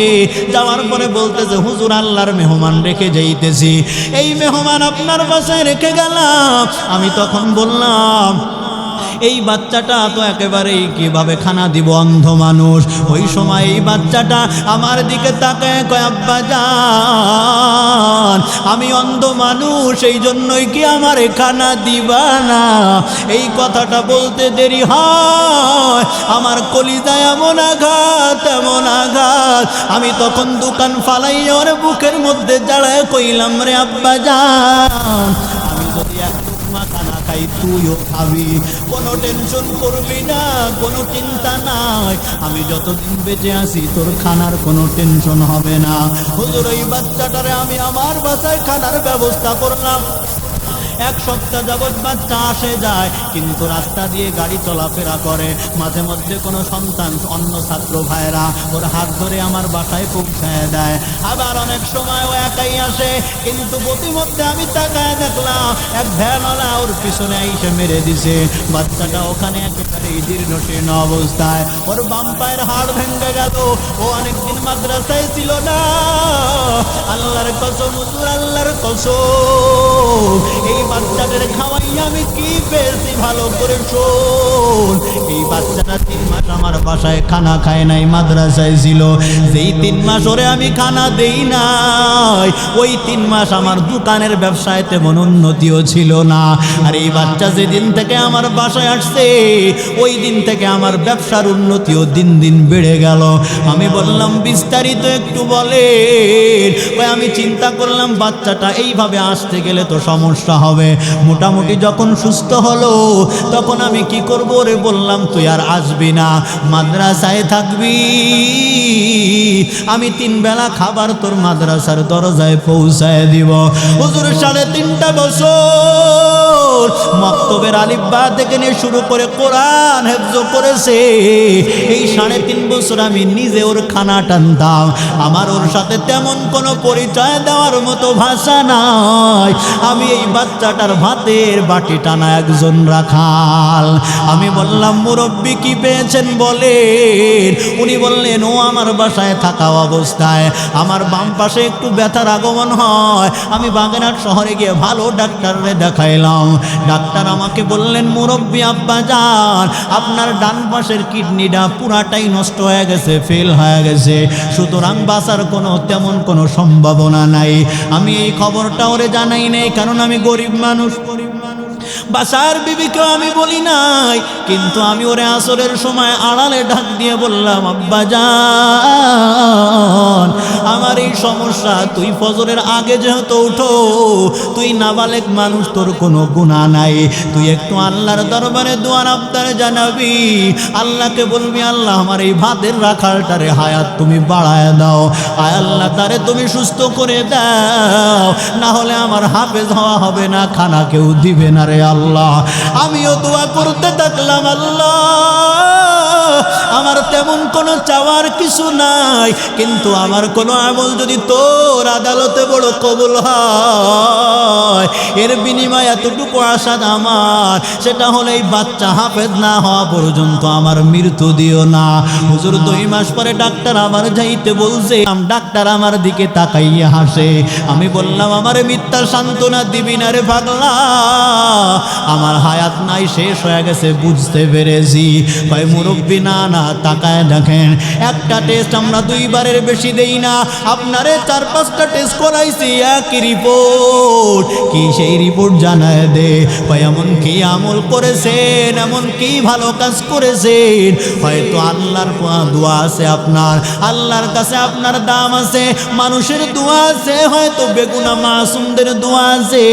যাওয়ার পরে বলতেছে, হুজুর আল্লাহর মেহমান রেখে যাইতেছি, এই মেহমান আপনার বাসায় রেখে গেলাম। আমি তখন বললাম, এই বাচ্চাটা তো একেবারেই কিভাবে খানা দিব, অন্ধ মানুষ। ওই সময় এই বাচ্চাটা আমার দিকে তাকায় কয়, আব্বা জান আমি অন্ধ মানুষ, এই জন্যই কি আমার খানা দিবা না? এই কথাটা বলতে দেরি হয়, আমার কলিজায় এমন আঘাত, এমন আঘাত। আমি তখন দোকান ফালাই ওর বুকের মধ্যে জড়ায় কইলাম, রে আব্বা জান আমি যদি খানা খাই তুইও খাবি, কোনো টেনশন করবি না, কোনো চিন্তা নাই, আমি যতদিন বেঁচে আছি তোর খানার কোনো টেনশন হবে না। হুজুর ওই বাচ্চাটারে আমি আমার বাসায় খানার ব্যবস্থা করলাম। 1 সপ্তাহ যাবৎ বাচ্চা আসে যায়, কিন্তু রাস্তা দিয়ে গাড়ি চলাফেরা করে। মাঝে মধ্যে কোনো সন্তান, অন্য ছাত্র ভাইরা ওর হাত ধরে আমার বাসায় পৌঁছায় দেয়। আবার অনেক সময় ও একাই আসে, কিন্তু প্রতিমধ্যে আমি তাকায় দেখলাম এক ভ্যানওয়ালা ওর পিছনে এসে মেরে দিছে। বাচ্চাটা ওখানে একেবারে জীর্ণ শীর্ণ অবস্থায়, ওর বাম পায়ের হাড় ভেঙে গেল। ও অনেকদিন মাদ্রাসায় ছিল না। আল্লাহর কসম হুজুর, আল্লাহর কসম, এই বাচ্চাদের খাওয়াই আমি কি পেয়েছি ভালো করে শোন। এই বাচ্চাটা 3 মাস আমার বাসায় খানা খায় নাই, মাদ্রাসায় ছিল। যেই 3 মাস ওরে আমি খানা দেই নাই, ওই 3 মাস আমার দোকানের ব্যবসায় তেমন উন্নতিও ছিল না। আর এই বাচ্চা যেদিন থেকে আমার বাসায় আসছে, ওই দিন থেকে আমার ব্যবসার উন্নতিও দিন দিন বেড়ে গেল। আমি বললাম বিস্তারিত একটু বলেন। আমি চিন্তা করলাম বাচ্চাটা এইভাবে আসতে গেলে তো সমস্যা হবে। মোটামুটি যখন সুস্থ হলো তখন আমি কি করব রে, বললাম তুই আর আসবি না, মাদ্রাসায় থাকবি। আমি 3 বেলা খাবার তোর মাদ্রাসার দরজায় পৌঁছায় দিব। হুজুর 3.5 বছর মক্তবের আলিফ বা থেকে নিয়ে শুরু করে কোরআন হেফজ করেছে। এই 3.5 বছর আমি নিজে ওর খানা টানতাম। আমার ওর সাথে তেমন কোনো পরিচয় দেওয়ার মতো ভাষা নাই। আমি এই বাচ্চাটার ভাতের বাটি টানা একজন রাখাল। আমি বললাম মুরব্বি কি পেয়েছেন বলেন। উনি বললেন ও আমার বাসায় থাকা অবস্থায় আমার বাম পাশে একটু ব্যথার আগমন হয়। আমি বাগেরহাট শহরে গিয়ে ভালো ডাক্তাররে দেখাইলাম। ডাক্তার আমাকে বললেন মুরব্বি আব্বা যান, আপনার ডান পাশের কিডনিটা পুরাটাই নষ্ট হয়ে গেছে, ফেল হয়ে গেছে, সুতরাং বাঁচার তেমন কোনো সম্ভাবনা নাই। আমি এই খবরটা ওরে জানাই নাই, কারণ আমি গরিব মানুষ। বাসার বিবিকেও আমি বলি নাই, কিন্তু আমি ওরে আসরের সময় আড়ালে ডাক দিয়ে বললাম আব্বা জান, আমার এই সমস্যা, তুই ফজরের আগে যেহেতু উঠো, তুই নাবালেক মানুষ, তোর কোনো গুনাহ নাই, তুই একটু আল্লাহর দরবারে দোয়ার আবদার জানাবি। আল্লাহকে বলবি আল্লাহ আমার এই ভাতের রাখালটারে হায়াত তুমি বাড়ায় দাও, আয় আল্লাহ তারে তুমি সুস্থ করে দাও, না হলে আমার হাফেজ হওয়া হবে না, খানা কেউ দিবে না রে আল্লাহ। আমিও দোয়া করতে থাকলাম, আল্লাহ আমার তেমন কোনো চাওয়ার কিছু নাই, কিন্তু আমার কোনো আমল যদি তোর আদালতে বড় কবুল হয়, এর বিনিময়ে এতটুকু আশা আমার, সেটা হলে এই বাচ্চা হাফেজ না হওয়া পর্যন্ত আমার মৃত্যু দিও না। হুজুর 2 মাস পরে ডাক্তার আমার যাইতে বলছে। ডাক্তার আমার দিকে তাকাইয়া হাসে। আমি বললাম আমারে মিথ্যা সান্ত্বনা দিবি না রে পাগলা, আমার হায়াত নাই, শেষ হয়ে গেছে, বুঝতে পেরেছি। ভাই মুরব্বি না না, তাকায় দেখেন, একটা টেস্ট আমরা 2 বারের বেশি দেই না, আপনারে 4-5টা টেস্ট করাইছি, একই রিপোর্ট। কি সেই রিপোর্ট জানায় দে ভাই এমন কি আমল করেছেন, এমন কি ভালো কাজ করেছেন। হয়তো আল্লাহর দোয়া আছে, আপনার আল্লাহর কাছে আপনার দাম আছে, মানুষের দোয়া আছে, হয়তো বেগুনা মাসুমদের দোয়া আছে,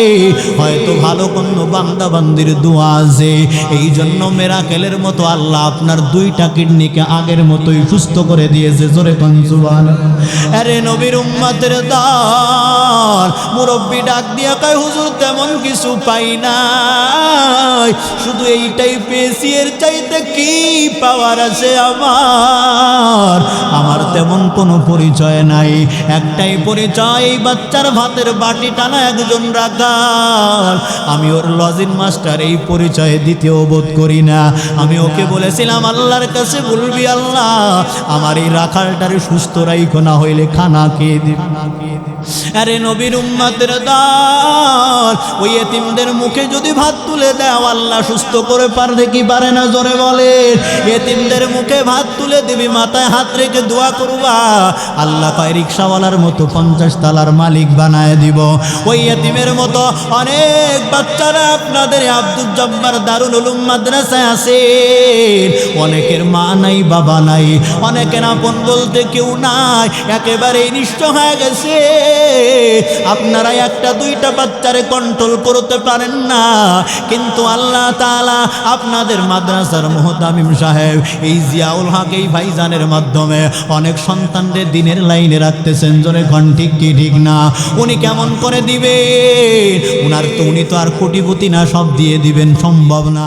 হয়তো ভালো কোনো বান্দা বান্দির দোয়া আছে। এই জন্য মিরাকেলের মতো আল্লাহ আপনার 2টা কিডনিকে আগের মতোই সুস্থ করে দিয়েছে। জোরে কোন সুবহানাল্লাহ। আরে নবীর উম্মতের দল, মুরব্বি ডাক দিয়া কয় হুজুর তেমন কিছু পাই নাই, শুধু এইটাই পেয়েছি, এর চাইতে কি পাওয়ার আছে আমার? আমার তেমন কোনো পরিচয় নাই, একটাই পরিচয়, এই বাচ্চার ভাতের বাটি টানা একজন রাখাল। আমি ওর লজিন মাস্টার, এই পরিচয়ে দ্বিতীয় বোধ করি না। আমি ওকে বলেছিলাম আল্লাহর কাছে বলবি আল্লাহ আমার এই রাখালটারে সুস্থ রাইখো, না হইলে খানা খেয়ে দিবি। আরে নবীর উম্মতের দল, ওই এতিমদের মুখে যদি ভাত তুলে দাও আল্লাহ সুস্থ করে পারে কি পারে না? জোরে বলে। এতিমদের মুখে ভাত তুলে দিবি, মাথায় হাত রেখে দোয়া করবা, আল্লাহ কয় রিকশাওয়ালার মতো 50 তালার মালিক বানায় দিব। ওই এতিমের মতো অনেক বাচ্চারা আপনাদের আব্দুল জব্বার দারুল উলুম মাদ্রাসায় আছে, অনেকের মা নাই, বাবা নাই, অনেকের আপন বলতে কেউ নাই, একেবারে নিঃস্ব হয়ে গেছে। আপনারা 1-2টা বাচ্চারে কন্ট্রোল করতে পারেন না, কিন্তু আল্লাহ তাআলা আপনাদের মাদ্রাসার মুহতামিম সাহেব এই জিয়াউল হক এই ভাইজানের মাধ্যমে অনেক সন্তানদের দিনের লাইনে রাখতেছেন। জোরে কোন ঠিক কি ঠিক না? উনি কেমন করে দিবে? উনি তো আর কোটিপতি না, সব দিয়ে দিবেন সম্ভব না।